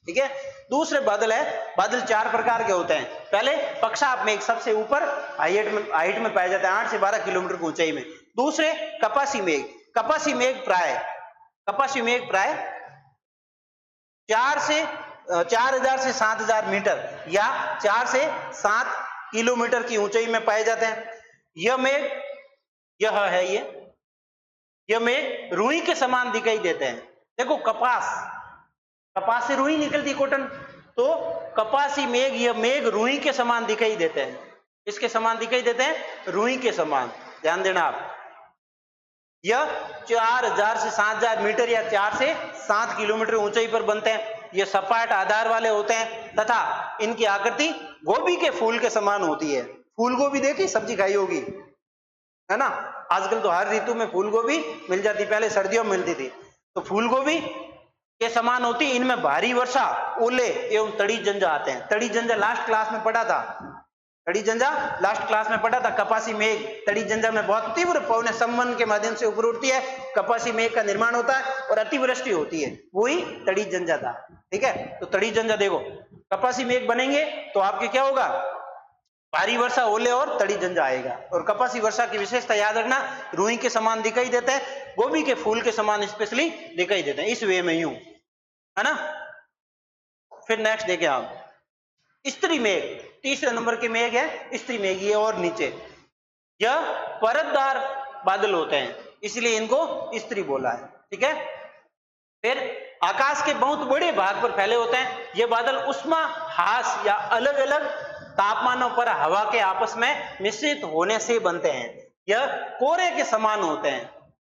S1: ठीक है। दूसरे बादल है, बादल 4 प्रकार के होते हैं। पहले पक्षाभ मेघ सबसे ऊपर हाइट में पाए जाते हैं, 8 से 12 किलोमीटर की ऊंचाई में। दूसरे कपासी मेघ, कपासी मेघ प्राय 4000 से 7000 मीटर या 4 से 7 किलोमीटर की ऊंचाई में पाए जाते हैं। यह मेघ रुई के समान दिखाई देते हैं। देखो कपास से रुई निकलती, कॉटन, तो कपासी मेघ, यह मेघ रुई के समान दिखाई देते हैं। इसके समान दिखाई देते हैं, रुई के समान, ध्यान देना आप। यह 4000 से 7000 मीटर या 4 से 7 किलोमीटर ऊंचाई पर बनते हैं। ये सपाट आधार वाले होते हैं तथा इनकी आकृति गोभी के फूल के समान होती है। फूल गोभी देखी, सब्जी खाई होगी, है ना। आजकल तो हर ऋतु में फूल गोभी मिल जाती, पहले सर्दियों में मिलती थी। तो फूल गोभी के समान होती। इनमें भारी वर्षा, ओले एवं तड़ी जंजा आते हैं। तड़ी जंजा लास्ट क्लास में पढ़ा था, कपासी मेघ तड़ी जंजा में बहुत तीव्र पवन संवहन के माध्यम से ऊपर उठती है, कपासी मेघ का निर्माण होता है और अतिवृष्टि होती है, वही तड़ी जंजा था, ठीक है। तो तड़ी जंजा देखो, कपासी मेघ बनेंगे तो आपके क्या होगा? भारी वर्षा, ओले और तड़ी जंजा आएगा। और कपासी वर्षा की विशेषता याद रखना, रुई के समान दिखाई देते हैं, गोभी के फूल के समान स्पेशली दिखाई देते हैं, इस वे में यूं, है ना। फिर नेक्स्ट देखें आप, स्त्री मेघ, तीसरे नंबर के मेघ है स्त्री मेघ, ये और नीचे। यह परतदार बादल होते हैं, इसलिए इनको स्त्री बोला है। ठीक है। फिर आकाश के बहुत बड़े भाग पर फैले होते हैं। ये बादल उष्मा हास या अलग अलग तापमानों पर हवा के आपस में मिश्रित होने से बनते हैं। यह कोहरे के समान होते हैं,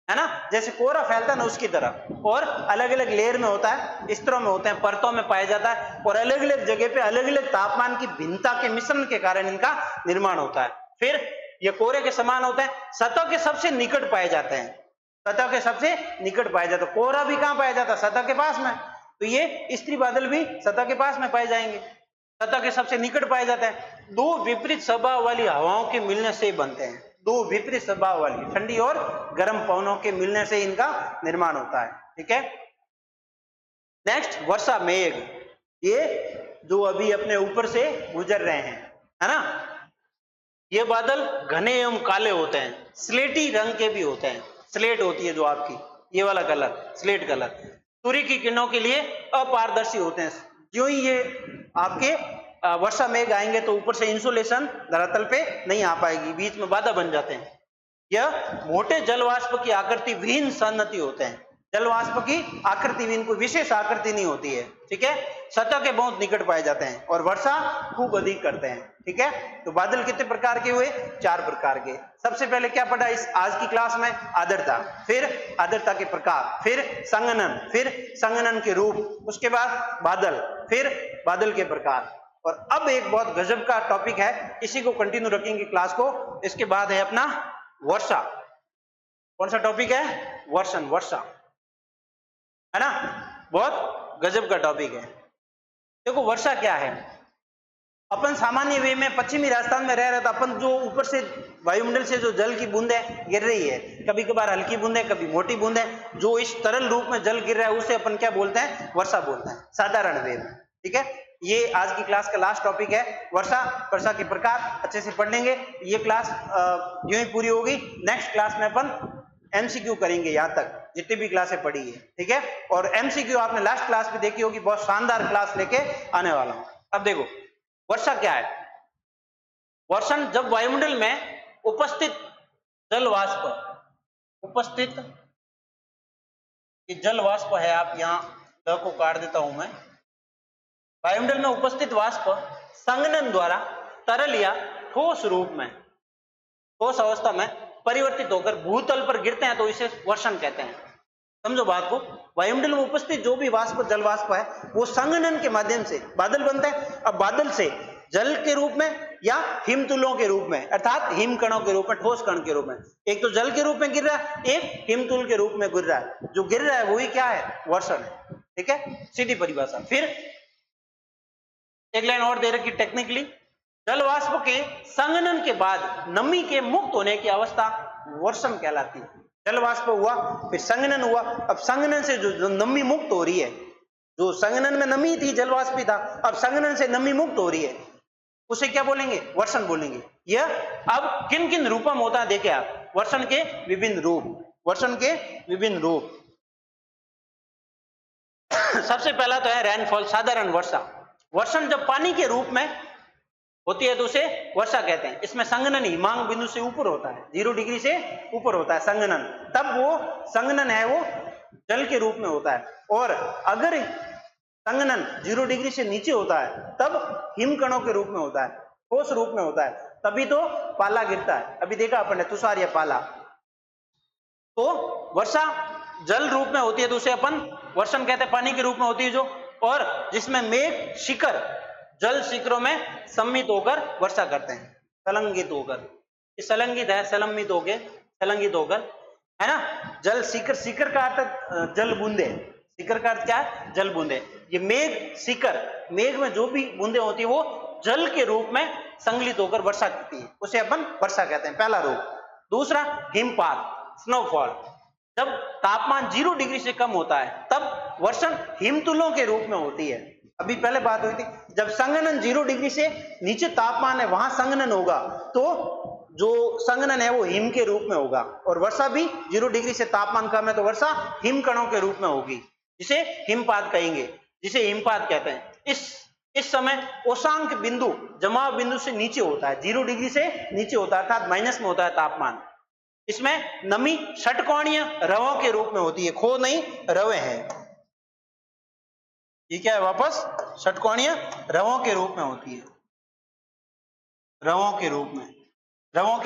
S1: है ना, जैसे कोहरा फैलता है ना उसकी तरह, और अलग अलग लेयर में होता है, स्तरों में होते हैं, परतों में पाया जाता है, और अलग अलग जगह पे अलग अलग तापमान की भिन्नता के मिश्रण के कारण इनका निर्माण होता है। फिर ये कोहरे के समान होते हैं, सतह के सबसे निकट पाए जाते हैं, सतह के सबसे निकट पाया जाता है। कोहरा भी कहां पाया जाता है? सतह के पास में। तो ये स्त्री बादल भी सतह के पास में पाए जाएंगे, सतह के सबसे निकट पाए जाते हैं। दो विपरीत स्वभाव वाली हवाओं के मिलने से बनते हैं, दो विपरीत स्वभाव वाली ठंडी और गर्म पवनों के मिलने से इनका निर्माण होता है। ठीक है। नेक्स्ट, वर्षा मेघ। ये जो अभी अपने ऊपर से गुजर रहे हैं, है ना, ये बादल घने एवं काले होते हैं, स्लेटी रंग के भी होते हैं। स्लेट होती है जो आपकी, ये वाला कलर, स्लेट कलर, सूर्य की किरणों के लिए अपारदर्शी होते हैं। जो ही ये आपके वर्षा मेघ आएंगे तो ऊपर से इंसुलेशन धरातल पे नहीं आ पाएगी, बीच में बाधा बन जाते हैं। यह मोटे जलवाष्प की आकृति विहीन सन्नति होते हैं। जलवाष्प की आकृति विहीन, कोई विशेष आकृति नहीं होती है। ठीक है। सतह के बहुत निकट पाए जाते हैं और वर्षा खूब अधिक करते हैं। ठीक है। तो बादल कितने प्रकार के हुए? 4 प्रकार के। सबसे पहले क्या पढ़ा इस आज की क्लास में? आर्द्रता, फिर आर्द्रता के प्रकार, फिर संघनन, फिर संघनन के रूप, उसके बाद बादल, फिर बादल के प्रकार। और अब एक बहुत गजब का टॉपिक है, इसी को कंटिन्यू रखेंगे क्लास को। इसके बाद है अपना वर्षा। कौन सा टॉपिक है? वर्षण, वर्षा, है ना, बहुत गजब का टॉपिक है। देखो वर्षा क्या है। अपन सामान्य वे में पश्चिमी राजस्थान में रह रहे, तो अपन जो ऊपर से वायुमंडल से जो जल की बूंदें गिर रही है, कभी कभार हल्की बूंदें, कभी मोटी बूंदें, जो इस तरल रूप में जल गिर रहा है, उसे अपन क्या बोलते हैं? वर्षा बोलते हैं, साधारण वे में। ठीक है। ये आज की क्लास का लास्ट टॉपिक है, वर्षा, वर्षा के प्रकार। अच्छे से पढ़ लेंगे। ये क्लास यूं ही पूरी होगी। नेक्स्ट क्लास में अपन एमसीक्यू करेंगे, यहां तक जितनी भी क्लासें पढ़ी है। ठीक है। और एमसीक्यू आपने लास्ट क्लास में देखी होगी, बहुत शानदार क्लास लेके आने वाला हूं। अब देखो वर्षा क्या है। वर्षण जब वायुमंडल में उपस्थित जल वाष्प, उपस्थित जल वाष्प है, आप यहां द को काट देता हूं मैं, वायुमंडल में उपस्थित वाष्प संघनन द्वारा तरल या ठोस रूप में, ठोस अवस्था में परिवर्तित होकर भूतल पर गिरते हैं, तो इसे वर्षण कहते हैं। समझो बात को। वायुमंडल में उपस्थित जो भी वाष्प, जल वाष्प है, वो संघनन के माध्यम से बादल बनते हैं। अब बादल से जल के रूप में या हिमतुलों के रूप में, अर्थात हिमकणों के रूप में, ठोस कण के रूप में, एक तो जल के रूप में गिर रहा है, एक हिमतुल के रूप में गिर रहा है। जो गिर रहा है वही क्या है? वर्षण है। ठीक है, सीधी परिभाषा। फिर एक लाइन और दे रखी टेक्निकली, जल वाष्प के संघनन के बाद नमी के मुक्त होने की अवस्था वर्षण कहलाती है। जल वाष्प हुआ, फिर संघनन हुआ, अब संघनन से जो नमी मुक्त हो रही है, जो संघनन में नमी थी, जल वाष्प ही था, अब संघनन से नमी मुक्त हो रही है, उसे क्या बोलेंगे? वर्षण बोलेंगे। यह अब किन किन रूपों में होता है देखे आप, वर्षण के विभिन्न रूप, वर्षण के विभिन्न रूप। सबसे पहला तो है रेनफॉल, साधारण वर्षा। वर्षण जब पानी के रूप में होती है तो उसे वर्षा कहते हैं। इसमें संघनन हिमांक बिंदु से ऊपर होता है, 0 डिग्री से ऊपर होता है संघनन, तब वो संघनन है वो जल के रूप में होता है। और अगर संघनन 0 डिग्री से नीचे होता है तब हिमकणों के रूप में होता है, ठोस रूप में होता है, तभी तो पाला गिरता है। अभी देखा अपन ने तुषार या पाला। तो वर्षा जल रूप में होती है तो उसे अपन वर्षण कहते हैं, पानी के रूप में होती है जो, और जिसमें मेघ शिखर जल शिखरों में सम्मिलित होकर वर्षा करते हैं, संलग्नित होकर। संलग्नित है, संलग्नित होकर, संलग्नित होकर, है ना। जल शिखर, शिखर का अर्थ जल बूंदे, शिखर का अर्थ क्या है? जल बूंदे। ये मेघ शिखर, मेघ में जो भी बूंदे होती है वो जल के रूप में संग्लित होकर वर्षा करती है, उसे अपन वर्षा कहते हैं, पहला रूप। दूसरा हिमपात, स्नोफॉल। जब तापमान 0 डिग्री से कम होता है तब वर्षण हिमतुलों के रूप में होती है। अभी पहले बात हुई थी, जब संघनन 0 डिग्री से नीचे तापमान है वहां संघनन होगा, तो जो संघनन है वो हिम के रूप में होगा। और वर्षा भी 0 डिग्री से तापमान कम है तो वर्षा हिमकणों के रूप में होगी, जिसे हिमपात कहेंगे, जिसे हिमपात कहते हैं। इस इस समय उषांक बिंदु जमाव बिंदु से नीचे होता है, 0 डिग्री से नीचे होता है, अर्थात माइनस में होता है तापमान। इसमें नमी षटकोणीय रवों के रूप में होती है, खो नहीं रवे हैं। ये क्या है, वापस षटकोणीय रवों के रूप में होती है, रवों के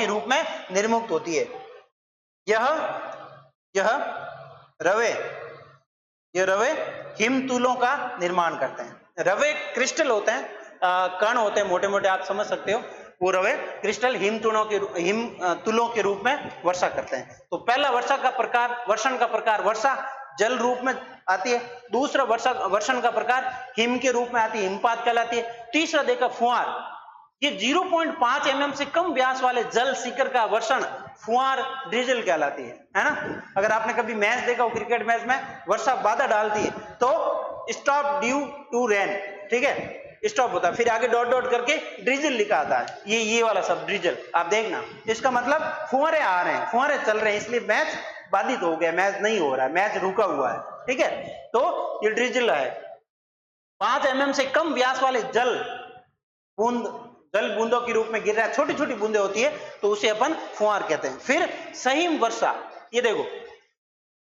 S1: रूप में निर्मुक्त होती है। यह रवे हिमतुलों का निर्माण करते हैं। रवे क्रिस्टल होते हैं, कण होते हैं मोटे मोटे, आप समझ सकते हो। वो रवे क्रिस्टल हिमतुलों के रूप में वर्षा करते हैं। तो पहला वर्षण का प्रकार वर्षा जल रूप में आती है। दूसरा वर्षण का प्रकार हिम के रूप में आती है, हिमपात कहलाती है। तीसरा देखा फुहार, ये 0.5 mm से कम व्यास वाले जल शिखर का वर्षण फुहार ड्रिजल कहलाती है ना। अगर आपने कभी मैच देखा हो, क्रिकेट मैच में वर्षा बाधा डालती है तो स्टॉप ड्यू टू रेन, ठीक है, स्टॉप होता है, फिर आगे डॉट डॉट करके ड्रिजल लिखा आता है। ये वाला सब ड्रिजल आप देखना, इसका मतलब फुहारे आ रहे हैं, फुहारे चल रहे हैं, इसलिए मैच बाधित हो गया, मैच नहीं हो रहा है, मैच रुका हुआ है, ठीक है। तो ये ड्रिजल है। 5 mm से कम व्यास वाले जल बूंदों के रूप में गिर रहा है, छोटी छोटी बूंदे होती है, तो उसे अपन फुहार कहते हैं। फिर सहीम वर्षा, ये देखो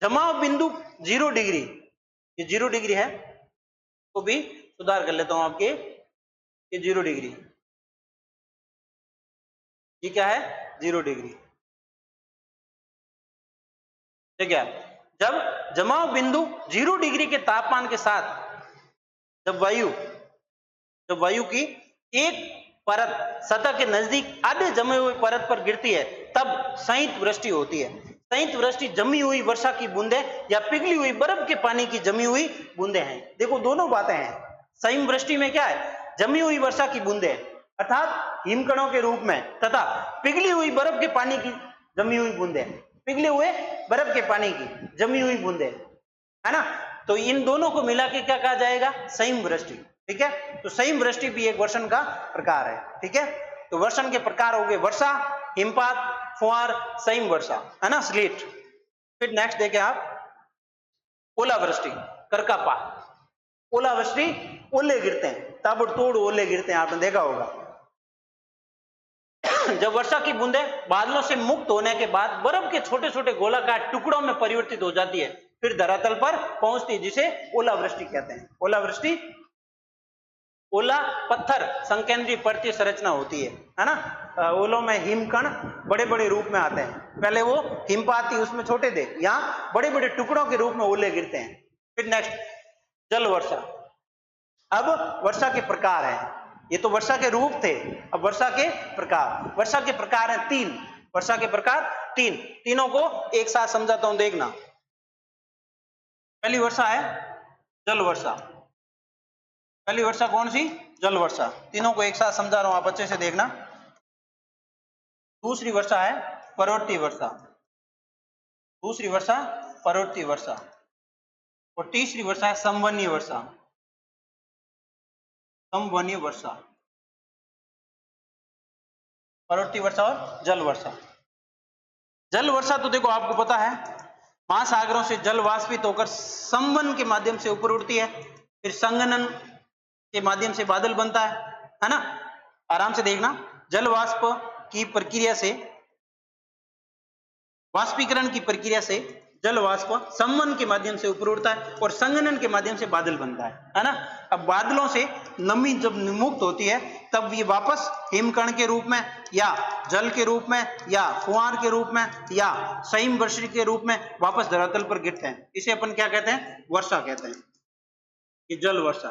S1: जमाव बिंदु 0 डिग्री, ये 0 डिग्री है, तो भी सुधार कर लेता हूं आपके, ये 0 डिग्री, ये क्या है 0 डिग्री, ठीक है। जब जमाव बिंदु 0 डिग्री के तापमान के साथ जब वायु की एक परत सतह के नजदीक आधे जमे हुए परत पर गिरती है, तब संयुक्त वृष्टि होती है। संयुक्त वृष्टि जमी हुई वर्षा की बूंदे या पिघली हुई बर्फ के पानी की जमी हुई बूंदे हैं। देखो दोनों बातें हैं। संयुक्त वृष्टि में क्या है, जमी हुई वर्षा की बूंदे अर्थात हिमकणों के रूप में, तथा पिघली हुई बर्फ के पानी की जमी हुई बूंदे, पिघले हुए बर्फ के पानी की जमी हुई बूंदे, है ना। तो इन दोनों को मिला के क्या कहा जाएगा, संयुक्त वृष्टि, ठीक है। तो संयुक्त वृष्टि भी एक वर्षण का प्रकार है, ठीक है। तो वर्षण के प्रकार हो गए वर्षा, हिमपात, फुहार, संयुक्त वर्षा, है ना, स्लीट। फिर नेक्स्ट देखें आप ओलावृष्टि, करकापात। ओलावृष्टि, ओले गिरते हैं, ताबड़तोड़ ओले गिरते हैं, आपने देखा होगा। जब वर्षा की बूंदे बादलों से मुक्त होने के बाद बर्फ के छोटे छोटे गोलाकार टुकड़ों में परिवर्तित हो जाती है, फिर धरातल पर पहुंचती है, जिसे ओलावृष्टि कहते हैं। ओलावृष्टि, ओला पत्थर संकेंद्रीय पर्वतीय संरचना होती है ना। ओलों में हिमकण बड़े बड़े रूप में आते हैं, पहले वो हिमपात थी उसमें छोटे थे, यहाँ बड़े बड़े टुकड़ों के रूप में ओले गिरते हैं। फिर नेक्स्ट जल वर्षा। अब वर्षा के प्रकार हैं, ये तो वर्षा के रूप थे, अब वर्षा के प्रकार। वर्षा के प्रकार हैं 3, वर्षा के प्रकार 3, तीनों को एक साथ समझाता हूं, देखना। पहली वर्षा है जल वर्षा। पहली वर्षा कौन सी, जल वर्षा। तीनों को एक साथ समझा रहा हूं, आप अच्छे से देखना। दूसरी वर्षा है पर्वतीय वर्षा, दूसरी वर्षा पर्वतीय वर्षा, और तीसरी वर्षा है संवहनीय वर्षा, संवहनीय वर्षा। पर्वतीय वर्षा और जल वर्षा। जल वर्षा तो देखो आपको पता है, महासागरों से जल वाष्पित होकर संवहन के माध्यम से ऊपर उड़ती है, फिर संघनन के माध्यम से बादल बनता है ना। आराम से देखना, जल वाष्प की प्रक्रिया से, वाष्पीकरण की प्रक्रिया से जल वाष्प संवहन के माध्यम से ऊपर उड़ता है और संघनन के माध्यम से बादल बनता है ना। अब बादलों से नमी जब मुक्त होती है, तब ये वापस हिमकण के रूप में या जल के रूप में या फुहार के रूप में या संयुक्त वृष्टि के रूप में वापस धरातल पर गिरते हैं। इसे अपन क्या कहते हैं, वर्षा कहते हैं। ये जल वर्षा।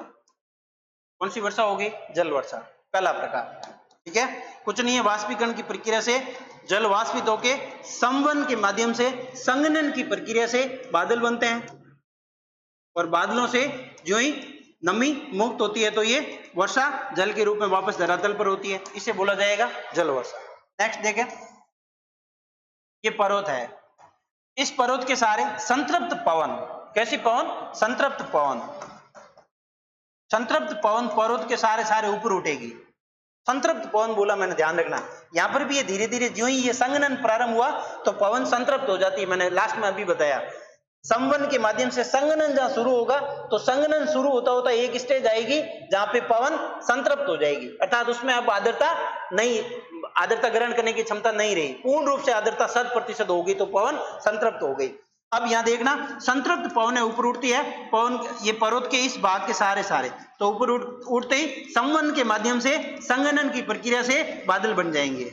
S1: कौन सी वर्षा होगी, जल वर्षा, पहला प्रकार, ठीक है। कुछ नहीं है, वाष्पीकरण की प्रक्रिया से जल वाष्पित होकर संवहन के माध्यम से संघनन की प्रक्रिया से बादल बनते हैं, और बादलों से जो ही नमी मुक्त होती है तो ये वर्षा जल के रूप में वापस धरातल पर होती है, इसे बोला जाएगा जल वर्षा। नेक्स्ट देखें, ये पर्वत है। इस पर्वत के सारे संतृप्त पवन, कैसी पवन, संतृप्त पवन, संतृप्त पवन पर्वत के सारे ऊपर उठेगी। संतृप्त पवन बोला मैंने, ध्यान रखना, यहां पर भी ये धीरे धीरे जो ही ये संघनन प्रारंभ हुआ तो पवन संतृप्त हो जाती है, मैंने लास्ट में अभी बताया। संवन के माध्यम से संघनन जहां शुरू होगा तो संघनन शुरू होता होता एक स्टेज आएगी जहां पे पवन संतृप्त हो जाएगी, अर्थात उसमें अब आर्द्रता ग्रहण करने की क्षमता नहीं रही, पूर्ण रूप से आर्द्रता 100% होगी तो पवन संतृप्त हो गई। अब यहां देखना, संतृप्त पवन ऊपर उठती है, पवन ये पर्वत के इस भाग के सारे तो ऊपर उठते ही संवन के माध्यम से संघनन की प्रक्रिया से बादल बन जाएंगे,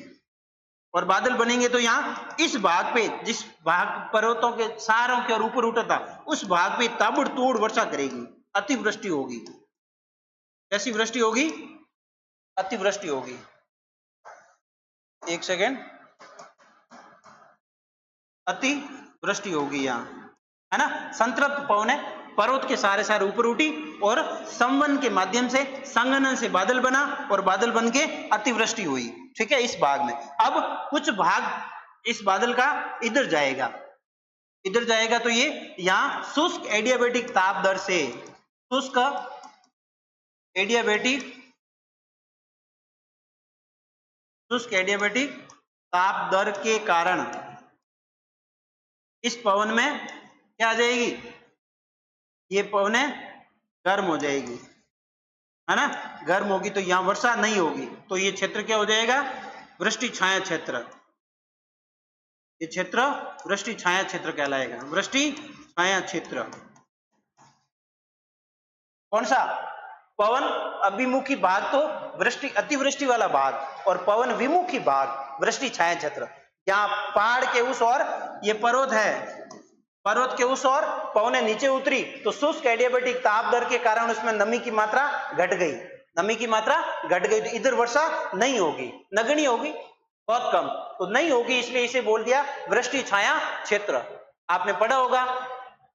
S1: और बादल बनेंगे तो यहाँ इस भाग पे, जिस भाग पर्वतों के सारों के और ऊपर उठा था उस भाग पे ताबड़तोड़ वर्षा करेगी, अतिवृष्टि होगी। कैसी वृष्टि होगी? अतिवृष्टि होगी। एक सेकेंड, अतिवृष्टि होगी यहाँ, है ना। संतृप्त पवन है, पर्वत के सारे ऊपर उठी और संवन के माध्यम से संघनन से बादल बना और बादल बन के अतिवृष्टि हुई, ठीक है, इस भाग में। अब कुछ भाग इस बादल का इधर जाएगा तो ये यहां शुष्क एडियाबेटिक ताप दर से, शुष्क एडियाबेटिक ताप दर के कारण इस पवन में क्या आ जाएगी, ये पवनें गर्म हो जाएगी, है ना। गर्म होगी तो यहां वर्षा नहीं होगी, तो ये क्षेत्र क्या हो जाएगा? वृष्टि छाया क्षेत्र। ये क्षेत्र वृष्टि छाया क्षेत्र कहलाएगा, वृष्टि छाया क्षेत्र। कौन सा? पवन अभिमुखी भाग तो वृष्टि अतिवृष्टि वाला भाग, और पवन विमुखी भाग वृष्टि छाया क्षेत्र। यहाँ पहाड़ के उस ओर ये पर्वत है, पर्वत के उस ओर पवने नीचे उतरी तो शुष्क एडियाबेटिक ताप दर के कारण उसमें नमी की मात्रा घट गई, तो इधर वर्षा नहीं होगी, नगण्य होगी, बहुत कम, तो नहीं होगी, इसलिए इसे बोल दिया वृष्टि छाया क्षेत्र। आपने पढ़ा होगा,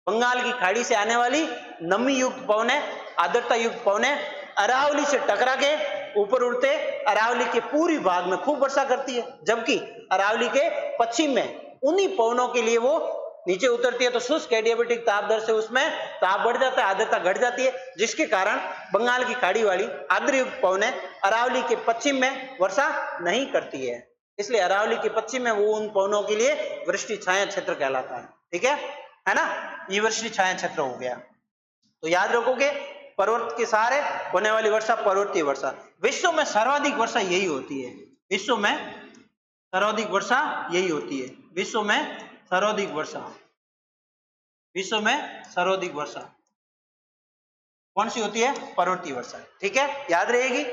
S1: बंगाल की खाड़ी से आने वाली नमी युक्त पवने, आर्द्रता युक्त पवने अरावली से टकरा के ऊपर उड़ते अरावली के पूर्वी भाग में खूब वर्षा करती है, जबकि अरावली के पश्चिम में उन्हीं पवनों के लिए वो नीचे उतरती है, तो शुष्क एडियाबेटिक ताप दर से उसमें ताप बढ़ जाता है, आर्द्रता घट जाती है, जिसके कारण बंगाल की खाड़ी वाली आर्द्रयुक्त पवने अरावली के पश्चिम में वर्षा नहीं करती है, इसलिए अरावली के पश्चिम में वो उन पवनों के लिए वृष्टि छाया क्षेत्र कहलाता है, ठीक है ना। ये वृष्टि छाया क्षेत्र हो गया। तो याद रखोगे, पर्वत के सहारे होने वाली वर्षा पर्वतीय वर्षा। विश्व में सर्वाधिक वर्षा यही होती है, विश्व में सर्वाधिक वर्षा यही होती है, विश्व में सर्वाधिक वर्षा कौन सी होती है? पर्वतीय वर्षा, ठीक है, याद रहेगी।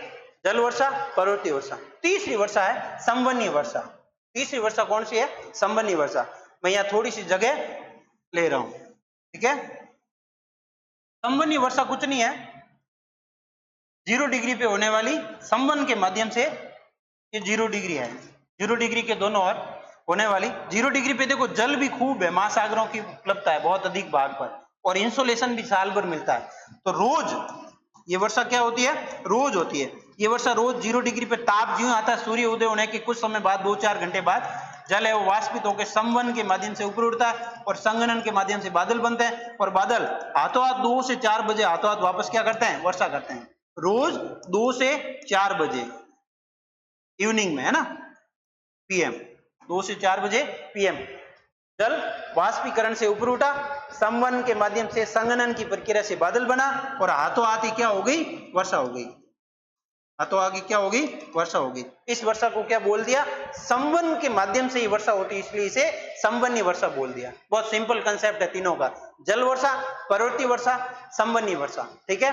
S1: जल वर्षा, पर्वतीय वर्षा। तीसरी वर्षा है संवहनीय वर्षा। तीसरी वर्षा कौन सी है? संवहनीय वर्षा। मैं यहाँ थोड़ी सी जगह ले रहा हूं, ठीक है। संवहनीय वर्षा कुछ नहीं है, 0 डिग्री पे होने वाली संवन के माध्यम से, ये 0 डिग्री है, 0 डिग्री के दोनों ओर होने वाली। 0 डिग्री पे देखो जल भी खूब है, महासागरों की उपलब्धता है बहुत अधिक भाग पर, और इंसोलेशन भी साल भर मिलता है, तो रोज ये वर्षा क्या होती है? रोज होती है ये वर्षा। रोज 0 डिग्री पे ताप ज्यों आता है, सूर्य उदय होने के कुछ समय बाद, 2-4 घंटे बाद, जल है वो वाष्पित होकर संवन के माध्यम से ऊपर उड़ता है और संघनन के माध्यम से बादल बनते हैं, और बादल हाथों हाथ 2 से 4 बजे हाथों हाथ वापस क्या करते हैं? वर्षा करते हैं, रोज 2 से 4 बजे इवनिंग में, है ना, पीएम, 2 से 4 बजे पीएम जल वाष्पीकरण से ऊपर उठा, संवन के माध्यम से संघनन की प्रक्रिया से बादल बना, और हाथों हाथ ही क्या हो गई? वर्षा हो गई। हाथों आगे क्या होगी? वर्षा होगी। इस वर्षा को क्या बोल दिया? संवन के माध्यम से ही वर्षा होती है, इसलिए इसे संवहनीय वर्षा बोल दिया। बहुत सिंपल कंसेप्ट है तीनों का, जल वर्षा, पर्वतीय वर्षा, संवहनीय वर्षा, ठीक है।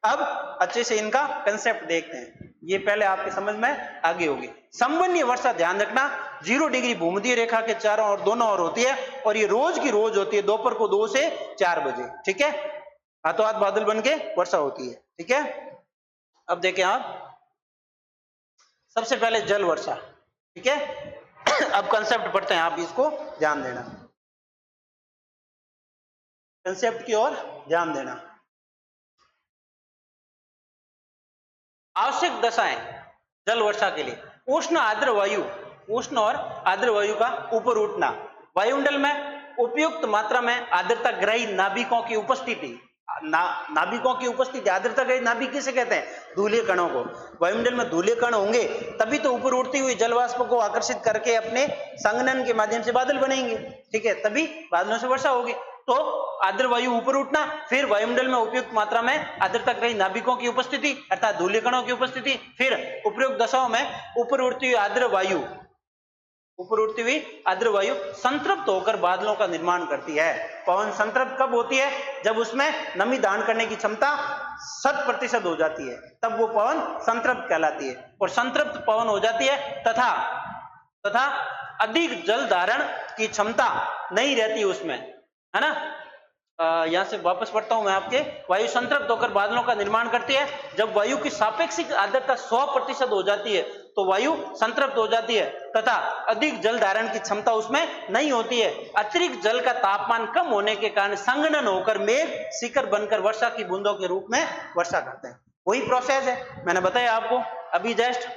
S1: अब अच्छे से इनका कंसेप्ट देखते हैं, ये पहले आपके समझ में आगे होगी। संवहनीय वर्षा ध्यान रखना, 0 डिग्री भूमध्य रेखा के चारों और दोनों ओर होती है, और ये रोज की रोज होती है, दोपहर को 2 से 4 बजे, ठीक है। हाथों हाथ बादल बन के वर्षा होती है, ठीक है। अब देखें आप, सबसे पहले जल वर्षा, ठीक है। अब कंसेप्ट पढ़ते हैं, आप इसको ध्यान देना, कंसेप्ट की ओर ध्यान देना। आवश्यक दशाएं जल वर्षा के लिए: उष्ण आर्द्र वायु, उष्ण और आर्द्र वायु का ऊपर उठना, वायुमंडल में उपयुक्त मात्रा में आर्द्रता ग्रही नाभिकों की उपस्थिति। नाभिकों की उपस्थिति, आर्द्रता ग्रही नाभिक किसे कहते हैं? धूलीय कणों को। वायुमंडल में धूलीय कण होंगे तभी तो ऊपर उड़ती हुई जलवाष्प को आकर्षित करके अपने संघनन के माध्यम से बादल बनेंगे, ठीक है, तभी बादलों से वर्षा होगी। तो आर्द्र वायु ऊपर उठना, फिर वायुमंडल में उपयुक्त मात्रा में आर्द्रता रही नाभिकों की उपस्थिति अर्थात धूल्य कणों की उपस्थिति, फिर उपयुक्त दशाओं में ऊपर उठती हुई आर्द्र वायु संतृप्त होकर बादलों का निर्माण करती है। पवन संतृप्त कब होती है? जब उसमें नमी धारण करने की क्षमता 100% हो जाती है, तब वो पवन संतृप्त कहलाती है। और संतृप्त पवन हो जाती है तथा अधिक जल धारण की क्षमता नहीं रहती उसमें, है ना। यहां से वापस पढ़ता हूं मैं आपके। वायु संतृप्त होकर बादलों का निर्माण करती है। जब वायु की सापेक्षिक आर्द्रता 100% हो जाती है तो वायु संतृप्त हो जाती है तथा अधिक जल धारण की क्षमता उसमें नहीं होती है। अतिरिक्त जल का तापमान कम होने के कारण संघनन होकर मेघ शिखर बनकर वर्षा की बूंदों के रूप में वर्षा करते हैं। वही प्रोसेस है, मैंने बताया आपको अभी जस्ट।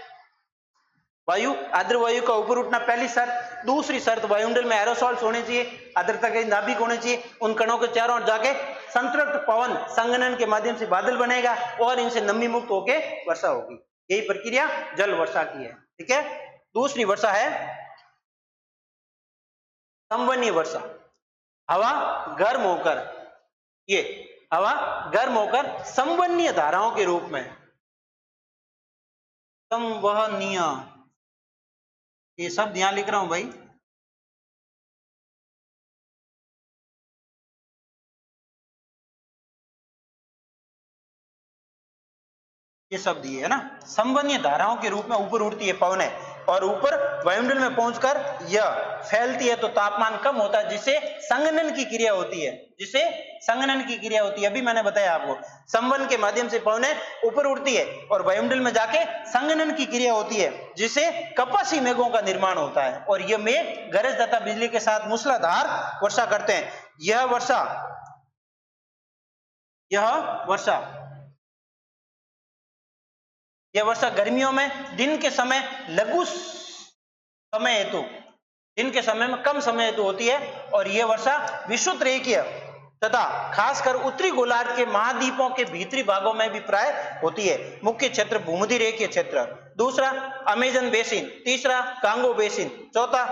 S1: वायु आर्द्र वायु का ऊपर उठना पहली शर्त। दूसरी शर्त, वायुमंडल में एरोसॉल्स होने चाहिए, आर्द्रता के नाभिक होने चाहिए, उन कणों के चारों ओर जाके संतृप्त पवन संघनन के माध्यम से बादल बनेगा और इनसे नमी मुक्त होके वर्षा होगी। यही प्रक्रिया जल वर्षा की है, ठीक है। दूसरी वर्षा है संवहनीय वर्षा। हवा गर्म होकर संवहनीय धाराओं के रूप में, संवहनीय, ये शब्द यहां लिख रहा हूं भाई, ये शब्द ये है ना, संवहनीय धाराओं के रूप में ऊपर उठती है पवन है और ऊपर वायुमंडल में पहुंचकर यह फैलती है तो तापमान कम होता है, जिससे संघनन की क्रिया होती है। अभी मैंने बताया आपको, संवहन के माध्यम से पवन ऊपर उठती है और वायुमंडल में जाके संघनन की क्रिया होती है, जिससे कपासी मेघों का निर्माण होता है और यह मेघ गरज तथा बिजली के साथ मूसलाधार वर्षा करते हैं। यह वर्षा गर्मियों में दिन के समय में कम समय हेतु होती है और यह वर्षा विषुवत रेखीय तथा खासकर उत्तरी गोलार्ध के महाद्वीपों के भीतरी भागों में भी प्राय होती है। मुख्य क्षेत्र भूमध्य रेखीय क्षेत्र, दूसरा अमेजन बेसिन, तीसरा कांगो बेसिन, चौथा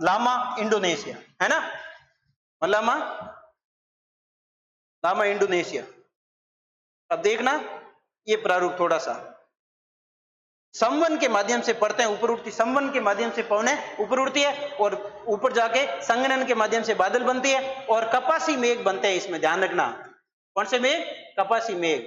S1: लामा इंडोनेशिया, है ना, लामा इंडोनेशिया। अब देखना ये प्रारूप थोड़ा सा, संवहन के माध्यम से पड़ते हैं ऊपर उठती, संवहन के माध्यम से पवनें ऊपर उड़ती है और ऊपर जाके संघनन के माध्यम से बादल बनती है और कपासी मेघ बनते हैं। इसमें ध्यान रखना, कौन से मेघ? कपासी मेघ।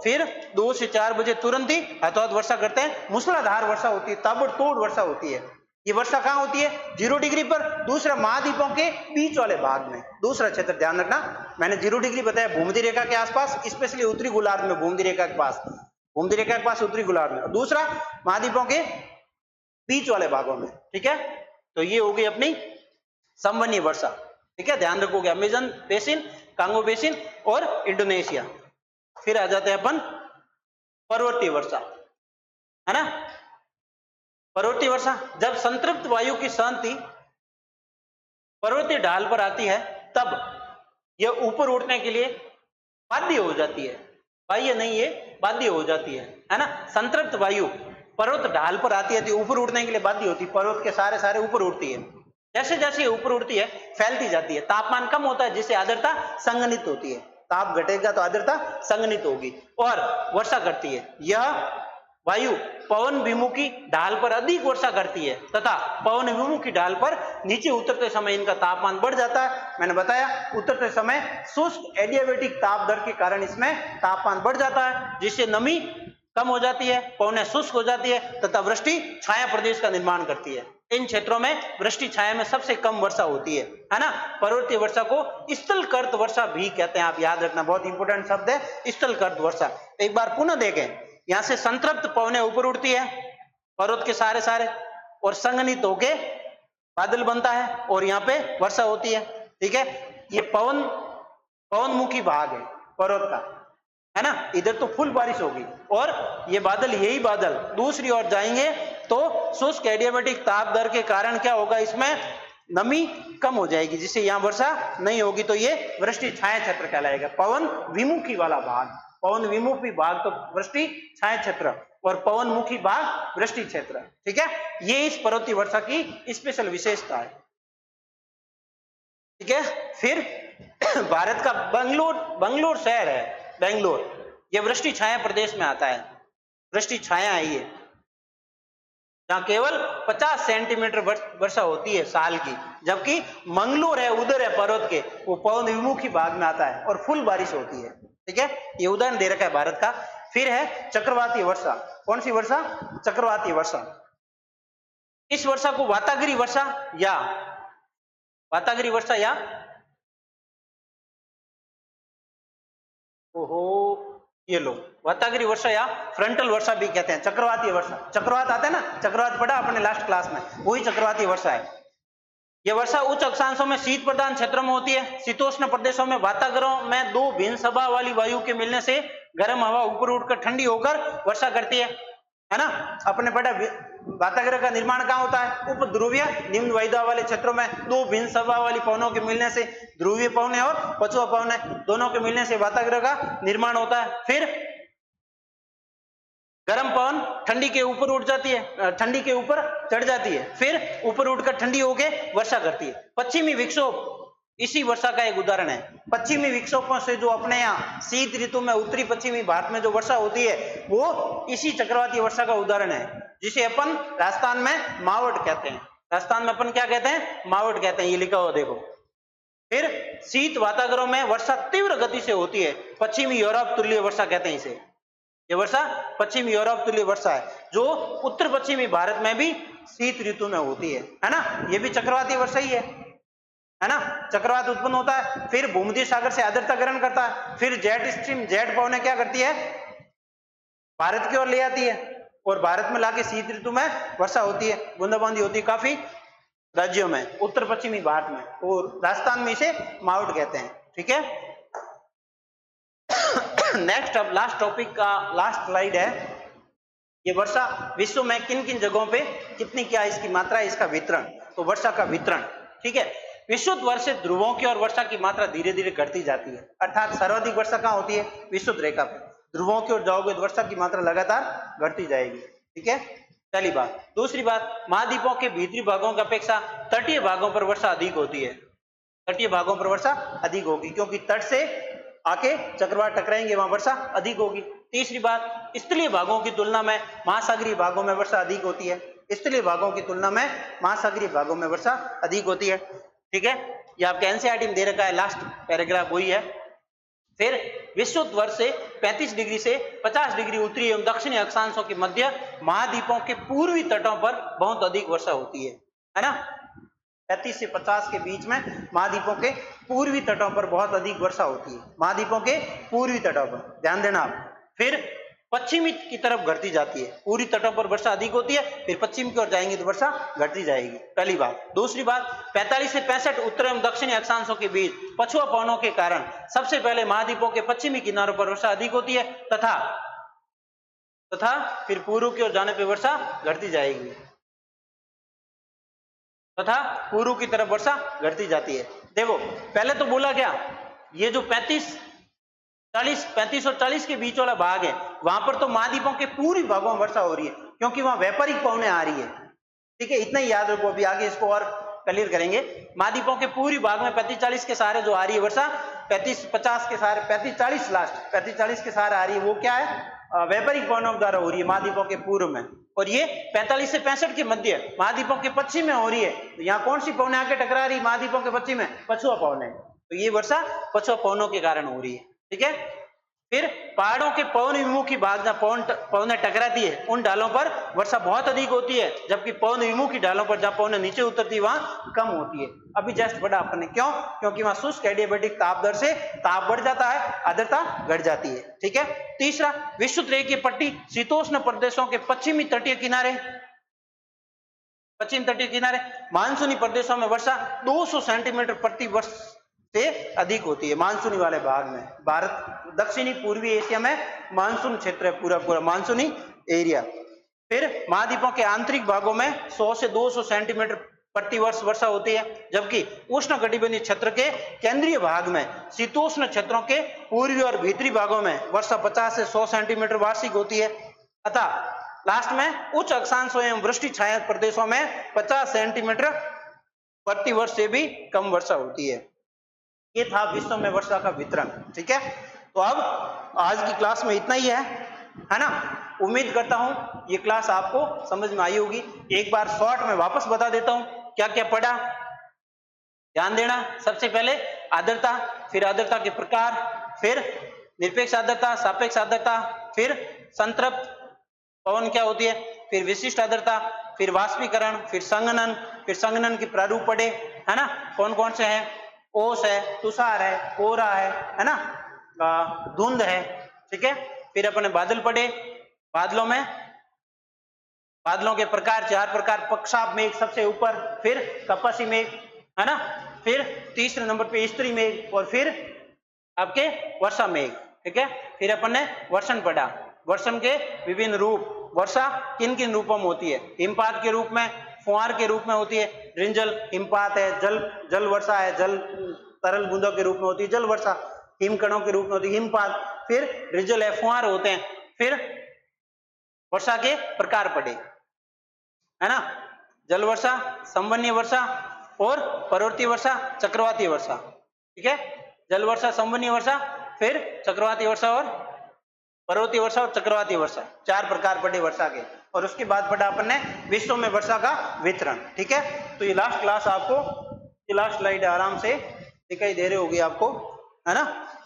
S1: फिर 2 से 4 बजे तुरंत ही हथौद वर्षा करते हैं, मूसलाधार वर्षा होती है, ताबड़तोड़ वर्षा होती है। ये वर्षा कहां होती है? 0 डिग्री पर, दूसरा महाद्वीपों के बीच वाले भाग में, दूसरा क्षेत्र ध्यान रखना। मैंने 0 डिग्री बताया भूमध्य रेखा के आसपास, स्पेशली उत्तरी गोलार्ध में, भूमध्य रेखा के पास उत्तरी गोलार्ध में, दूसरा महाद्वीपों के बीच वाले भागों में, ठीक है। तो ये हो गई अपनी संवहनीय वर्षा, ठीक है, ध्यान रखोगे। अमेजन बेसिन, कांगो बेसिन और इंडोनेशिया। फिर आ जाते हैं अपन पर्वतीय वर्षा, है ना। पर्वतीय वर्षा, जब संतृप्त वायु की शांति पर्वतीय ढाल पर आती है तब यह ऊपर उठने के लिए बाध्य हो जाती है, बाह्य नहीं, ये बाध्य हो जाती है ना। संतृप्त वायु पर्वत ढाल पर आती है तो ऊपर उठने के लिए बाध्य होती है, पर्वत के सारे ऊपर उठती है। जैसे जैसे ऊपर उठती है फैलती जाती है, तापमान कम होता है जिससे आर्द्रता संघनित होती है, ताप घटेगा तो आर्द्रता संघनित होगी और वर्षा करती है। यह वायु पवन विमुखी ढाल पर अधिक वर्षा करती है तथा पवन विमुखी ढाल पर नीचे उतरते समय इनका तापमान बढ़ जाता है। मैंने बताया उतरते समय शुष्क एडियाबेटिक ताप दर के कारण इसमें तापमान बढ़ जाता है, जिससे नमी कम हो जाती है, पवनें शुष्क हो जाती है तथा वृष्टि छाया प्रदेश का निर्माण करती है। इन क्षेत्रों में वृष्टि छाया में सबसे कम वर्षा होती है ना। पर्वतीय वर्षा को स्थलकर्त वर्षा भी कहते हैं, आप याद रखना, बहुत इंपॉर्टेंट शब्द है स्थलकर्त वर्षा। एक बार पुनः देखें, यहां से संतृप्त पवनें ऊपर उठती है पर्वत के सारे और संघनित होके बादल बनता है और यहाँ पे वर्षा होती है, ठीक है। ये पवनमुखी भाग है पर्वत का, है ना। इधर तो फुल बारिश होगी और ये बादल, यही बादल दूसरी ओर जाएंगे तो शुष्क एडियाबेटिक ताप दर के कारण क्या होगा, इसमें नमी कम हो जाएगी, जिससे यहाँ वर्षा नहीं होगी, तो ये वृष्टि छाया क्षेत्र कहलाएगा। पवन विमुखी वाला भाग, पवन विमुखी भाग तो वृष्टि छाया क्षेत्र और पवन मुखी भाग वृष्टि क्षेत्र, ठीक है। ये इस पर्वतीय वर्षा की स्पेशल विशेषता है। ठीक है। फिर भारत का बंगलोर शहर है, बेंगलोर, ये वृष्टि छाया प्रदेश में आता है। वृष्टि छाया है ये, जहां केवल 50 सेंटीमीटर वर्षा होती है साल की, जबकि मंगलोर है, उधर है पर्वत के, वो पवन विमुखी भाग में आता है और फुल बारिश होती है। ठीक है, ये उदाहरण दे रखा है भारत का। फिर है चक्रवाती वर्षा। कौन सी वर्षा? चक्रवाती वर्षा। इस वर्षा को वातागिरी वर्षा या ओहो, ये लो, वातागिरी वर्षा या फ्रंटल वर्षा भी कहते हैं। चक्रवाती वर्षा, चक्रवात आता है ना, चक्रवात पढ़ा अपने लास्ट क्लास में, वही चक्रवाती वर्षा है। यह वर्षा उच्च अक्षांशों में शीत प्रधान क्षेत्रों में होती है। शीतोष्ण प्रदेशों में वातावरण में दो भिन्न स्वभाव वाली वायु के मिलने से गर्म हवा ऊपर उठकर ठंडी होकर वर्षा करती है ना। अपने पढ़ा वातावरण का निर्माण कहाँ होता है? उप ध्रुवीय निम्न वायुदाब वाले क्षेत्रों में दो भिन्न स्वभाव वाली पवनों के मिलने से, ध्रुवीय पवनें और पछुआ पवनें दोनों के मिलने से वातावरण का निर्माण होता है। फिर गर्म पवन ठंडी के ऊपर उठ जाती है, ठंडी के ऊपर चढ़ जाती है, फिर ऊपर उठकर ठंडी होके वर्षा करती है। पश्चिमी विक्षोभ इसी वर्षा का एक उदाहरण है। पश्चिमी विक्षोभों से जो अपने यहाँ शीत ऋतु में उत्तरी पश्चिमी भारत में जो वर्षा होती है, वो इसी चक्रवाती वर्षा का उदाहरण है, जिसे अपन राजस्थान में मावट कहते हैं। राजस्थान में अपन क्या कहते हैं? मावट कहते हैं, ये लिखा हुआ देखो। फिर शीत वातावरण में वर्षा तीव्र गति से होती है, पश्चिमी यूरोप तुल्य वर्षा कहते हैं इसे। ये वर्षा पश्चिमी यूरोप तुल्य वर्षा है, जो उत्तर पश्चिमी भारत में भी शीत ऋतु में होती है ना। ये भी चक्रवाती वर्षा ही है ना। चक्रवात उत्पन्न होता है, फिर भूमध्य सागर से आर्द्रता ग्रहण करता है, फिर जेट स्ट्रीम, जेट पवनें क्या करती है? भारत की ओर ले आती है और भारत में लाके शीत ऋतु में वर्षा होती है, बूंदाबांदी होती है काफी राज्यों में, उत्तर पश्चिमी भारत में, और राजस्थान में इसे मावट कहते हैं। ठीक है। नेक्स्ट, अब लास्ट टॉपिक का लास्ट स्लाइड है। ये वर्षा विश्व में किन किन जगहों पे कितनी, क्या इसकी मात्रा, इसका वितरण। तो वर्षा का वितरण, ठीक है। विषुवत वर्ष से ध्रुवों की और वर्षा की मात्रा धीरे धीरे घटती जाती है, अर्थात सर्वाधिक वर्षा कहाँ होती है? विषुवत रेखा पे। ध्रुवों की ओर जाओगे तो वर्षा की मात्रा लगातार घटती जाएगी। ठीक है, पहली बात। दूसरी बात, महाद्वीपों के भीतरी भागों की अपेक्षा तटीय भागों पर वर्षा अधिक होती है। तटीय भागों पर वर्षा अधिक होगी, क्योंकि तट से आके चक्रवात टकराएंगे, वहां वर्षा अधिक होगी। तीसरी बात, स्थलीय भागों की तुलना में महासागरीय भागों में वर्षा अधिक होती है। स्थलीय भागों की तुलना में महासागरीय भागों में वर्षा अधिक होती है। ठीक है, ये आपके एनसीईआरटी में दे रखा है, लास्ट पैराग्राफ वही है। फिर विषुवत वर्ष से 35 डिग्री से 50 डिग्री उत्तरी एवं दक्षिणी अक्षांशों के मध्य महाद्वीपों के पूर्वी तटों पर बहुत अधिक वर्षा होती है ना। 35 से 50 के बीच में महाद्वीपों के पूर्वी तटों पर बहुत अधिक वर्षा होती है, महाद्वीपों के पूर्वी तटों पर, ध्यान देना आप। फिर पश्चिमी की तरफ घटती जाती है, पूर्वी तटों पर वर्षा अधिक होती है, फिर पश्चिम की ओर जाएंगे तो वर्षा घटती जाएगी, पहली बात। दूसरी बात, 45 से 65 उत्तर एवं दक्षिणी अक्षांशों के बीच पछुआ पवनों के कारण सबसे पहले महाद्वीपों के पश्चिमी किनारों पर वर्षा अधिक होती है, तथा फिर पूर्व की ओर जाने पर वर्षा घटती जाएगी, तथा पूर्व की तरफ वर्षा घटती जाती है। देखो पहले तो बोला क्या, ये जो 35 और 40 के बीच वाला भाग है, वहां पर तो महाद्वीपों के पूर्वी भागों में वर्षा हो रही है, क्योंकि वहां व्यापारिक पवनें आ रही है। ठीक है, इतना ही याद रखो, अभी आगे इसको और क्लियर करेंगे। महाद्वीपों के पूर्वी भाग में 35-40 के सहारे जो आ रही है वर्षा, 35-50 के सहारे, 35-40 लास्ट 35-40 के सहारे आ रही है, वो क्या है? व्यापारिक पवनों द्वारा हो रही है महाद्वीपों के पूर्व में। और ये 45 से 65 के मध्य महाद्वीपों के पश्चिम में हो रही है। तो यहाँ कौन सी पवनें आके टकरा रही महाद्वीपों के पश्चिम में? पछुआ पवनें। तो ये वर्षा पछुआ पवनों के कारण हो रही है। ठीक है, फिर पहाड़ों के पवन विमुखी भाग जहाँ पवनें टकराती है, उन ढालों पर वर्षा बहुत अधिक होती है, जबकि पवन विमुखी ढालों पर जहाँ पवनें नीचे उतरती है वहां कम होती है। अभी जस्ट पढ़ा आपने, क्यों? क्योंकि वहां शुष्क एडियाबैटिक ताप दर से ताप बढ़ जाता है, आर्द्रता घट जाती है। ठीक है। तीसरा, विषुवत रेखीय पट्टी शीतोष्ण प्रदेशों के पश्चिमी तटीय किनारे, मानसूनी प्रदेशों में वर्षा 200 सेंटीमीटर प्रति वर्ष से अधिक होती है। मानसूनी वाले भाग में, भारत दक्षिणी पूर्वी एशिया में मानसून क्षेत्र है, पूरा मानसूनी एरिया। फिर महाद्वीपों के आंतरिक भागों में 100 से 200 सेंटीमीटर प्रति वर्ष वर्षा होती है, जबकि उष्णकटिबंधीय क्षेत्र के केंद्रीय भाग में, शीतोष्ण क्षेत्रों के पूर्वी और भीतरी भागों में वर्षा 50 से 100 सेंटीमीटर वार्षिक होती है, अतः लास्ट में उच्च अक्षांशों एवं वृष्टि छाया प्रदेशों में 50 सेंटीमीटर प्रति वर्ष से भी कम वर्षा होती है। ये था विश्व में वर्षा का वितरण। ठीक है, तो अब आज की क्लास में इतना ही है ना। उम्मीद करता हूं ये क्लास आपको समझ में आई होगी। एक बार शॉर्ट में वापस बता देता हूं क्या क्या पढ़ा। ध्यान देना, सबसे पहले आर्द्रता, फिर आर्द्रता के प्रकार, फिर निरपेक्ष आर्द्रता, सापेक्ष आर्द्रता, फिर संतृप्त पवन क्या होती है, फिर विशिष्ट आर्द्रता, फिर वाष्पीकरण, फिर संघनन के प्रारूप पढ़े, है ना, कौन कौन से हैं, ओस है, तुषार है, कोहरा है ना, धुंध है। ठीक है, फिर अपने बादल पढ़े, बादलों के प्रकार 4 प्रकार, पक्षाप मेघ सबसे ऊपर, फिर कपासी मेघ, है ना, फिर तीसरे नंबर पे स्त्री मेघ, और फिर आपके वर्षा मेघ। ठीक है, फिर अपन ने वर्षण पढ़ा, वर्षण के विभिन्न रूप, वर्षा किन किन रूपों में होती है, हिमपात के रूप में, फुहार के रूप में होती है, रिंजल, हिमपात है, जल वर्षा है, जल तरल बूंदों के रूप में होती है जल वर्षा, हिमकणों के रूप में होती है हिमपात, फिर रिंजल है, फुहार होते हैं, फिर वर्षा के प्रकार पढ़े, है ना, जल वर्षा, संवहनीय वर्षा और पर्वतीय वर्षा, चक्रवाती वर्षा। ठीक है, जल वर्षा, संवहनीय वर्षा, फिर चक्रवाती वर्षा और पर्वतीय वर्षा और चक्रवाती वर्षा, 4 प्रकार पढ़े वर्षा के। और उसके बाद पढ़ा अपन ने विश्व में वर्षा का वितरण। ठीक है, तो ये लास्ट क्लास आपको, ये लास्ट स्लाइड आराम से दिखाई दे रही होगी आपको, है ना।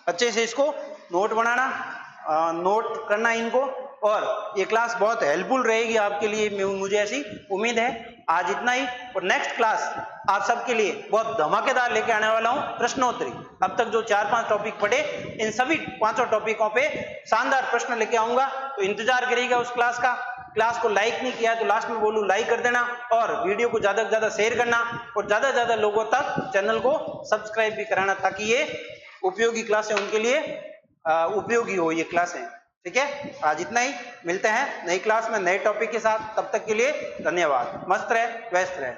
S1: अच्छे से इसको नोट बनाना, नोट करना इनको, और ये क्लास बहुत हेल्पफुल रहेगी आपके लिए, मुझे ऐसी उम्मीद है। आज इतना ही, और नेक्स्ट क्लास आप सबके लिए बहुत धमाकेदार लेके आने वाला हूं, प्रश्नोत्तरी। अब तक जो 4-5 टॉपिक पढ़े, इन सभी 5 टॉपिकों पे शानदार प्रश्न लेके आऊंगा, तो इंतजार करिएगा उस क्लास का। क्लास को लाइक नहीं किया तो लास्ट में बोलूं लाइक कर देना, और वीडियो को ज्यादा से ज्यादा शेयर करना, और ज्यादा से ज्यादा लोगों तक चैनल को सब्सक्राइब भी कराना, ताकि ये उपयोगी क्लासें उनके लिए उपयोगी हो ये क्लासें। ठीक है, आज इतना ही, मिलते हैं नई क्लास में नए टॉपिक के साथ। तब तक के लिए धन्यवाद। मस्त रहे, व्यस्त रहे।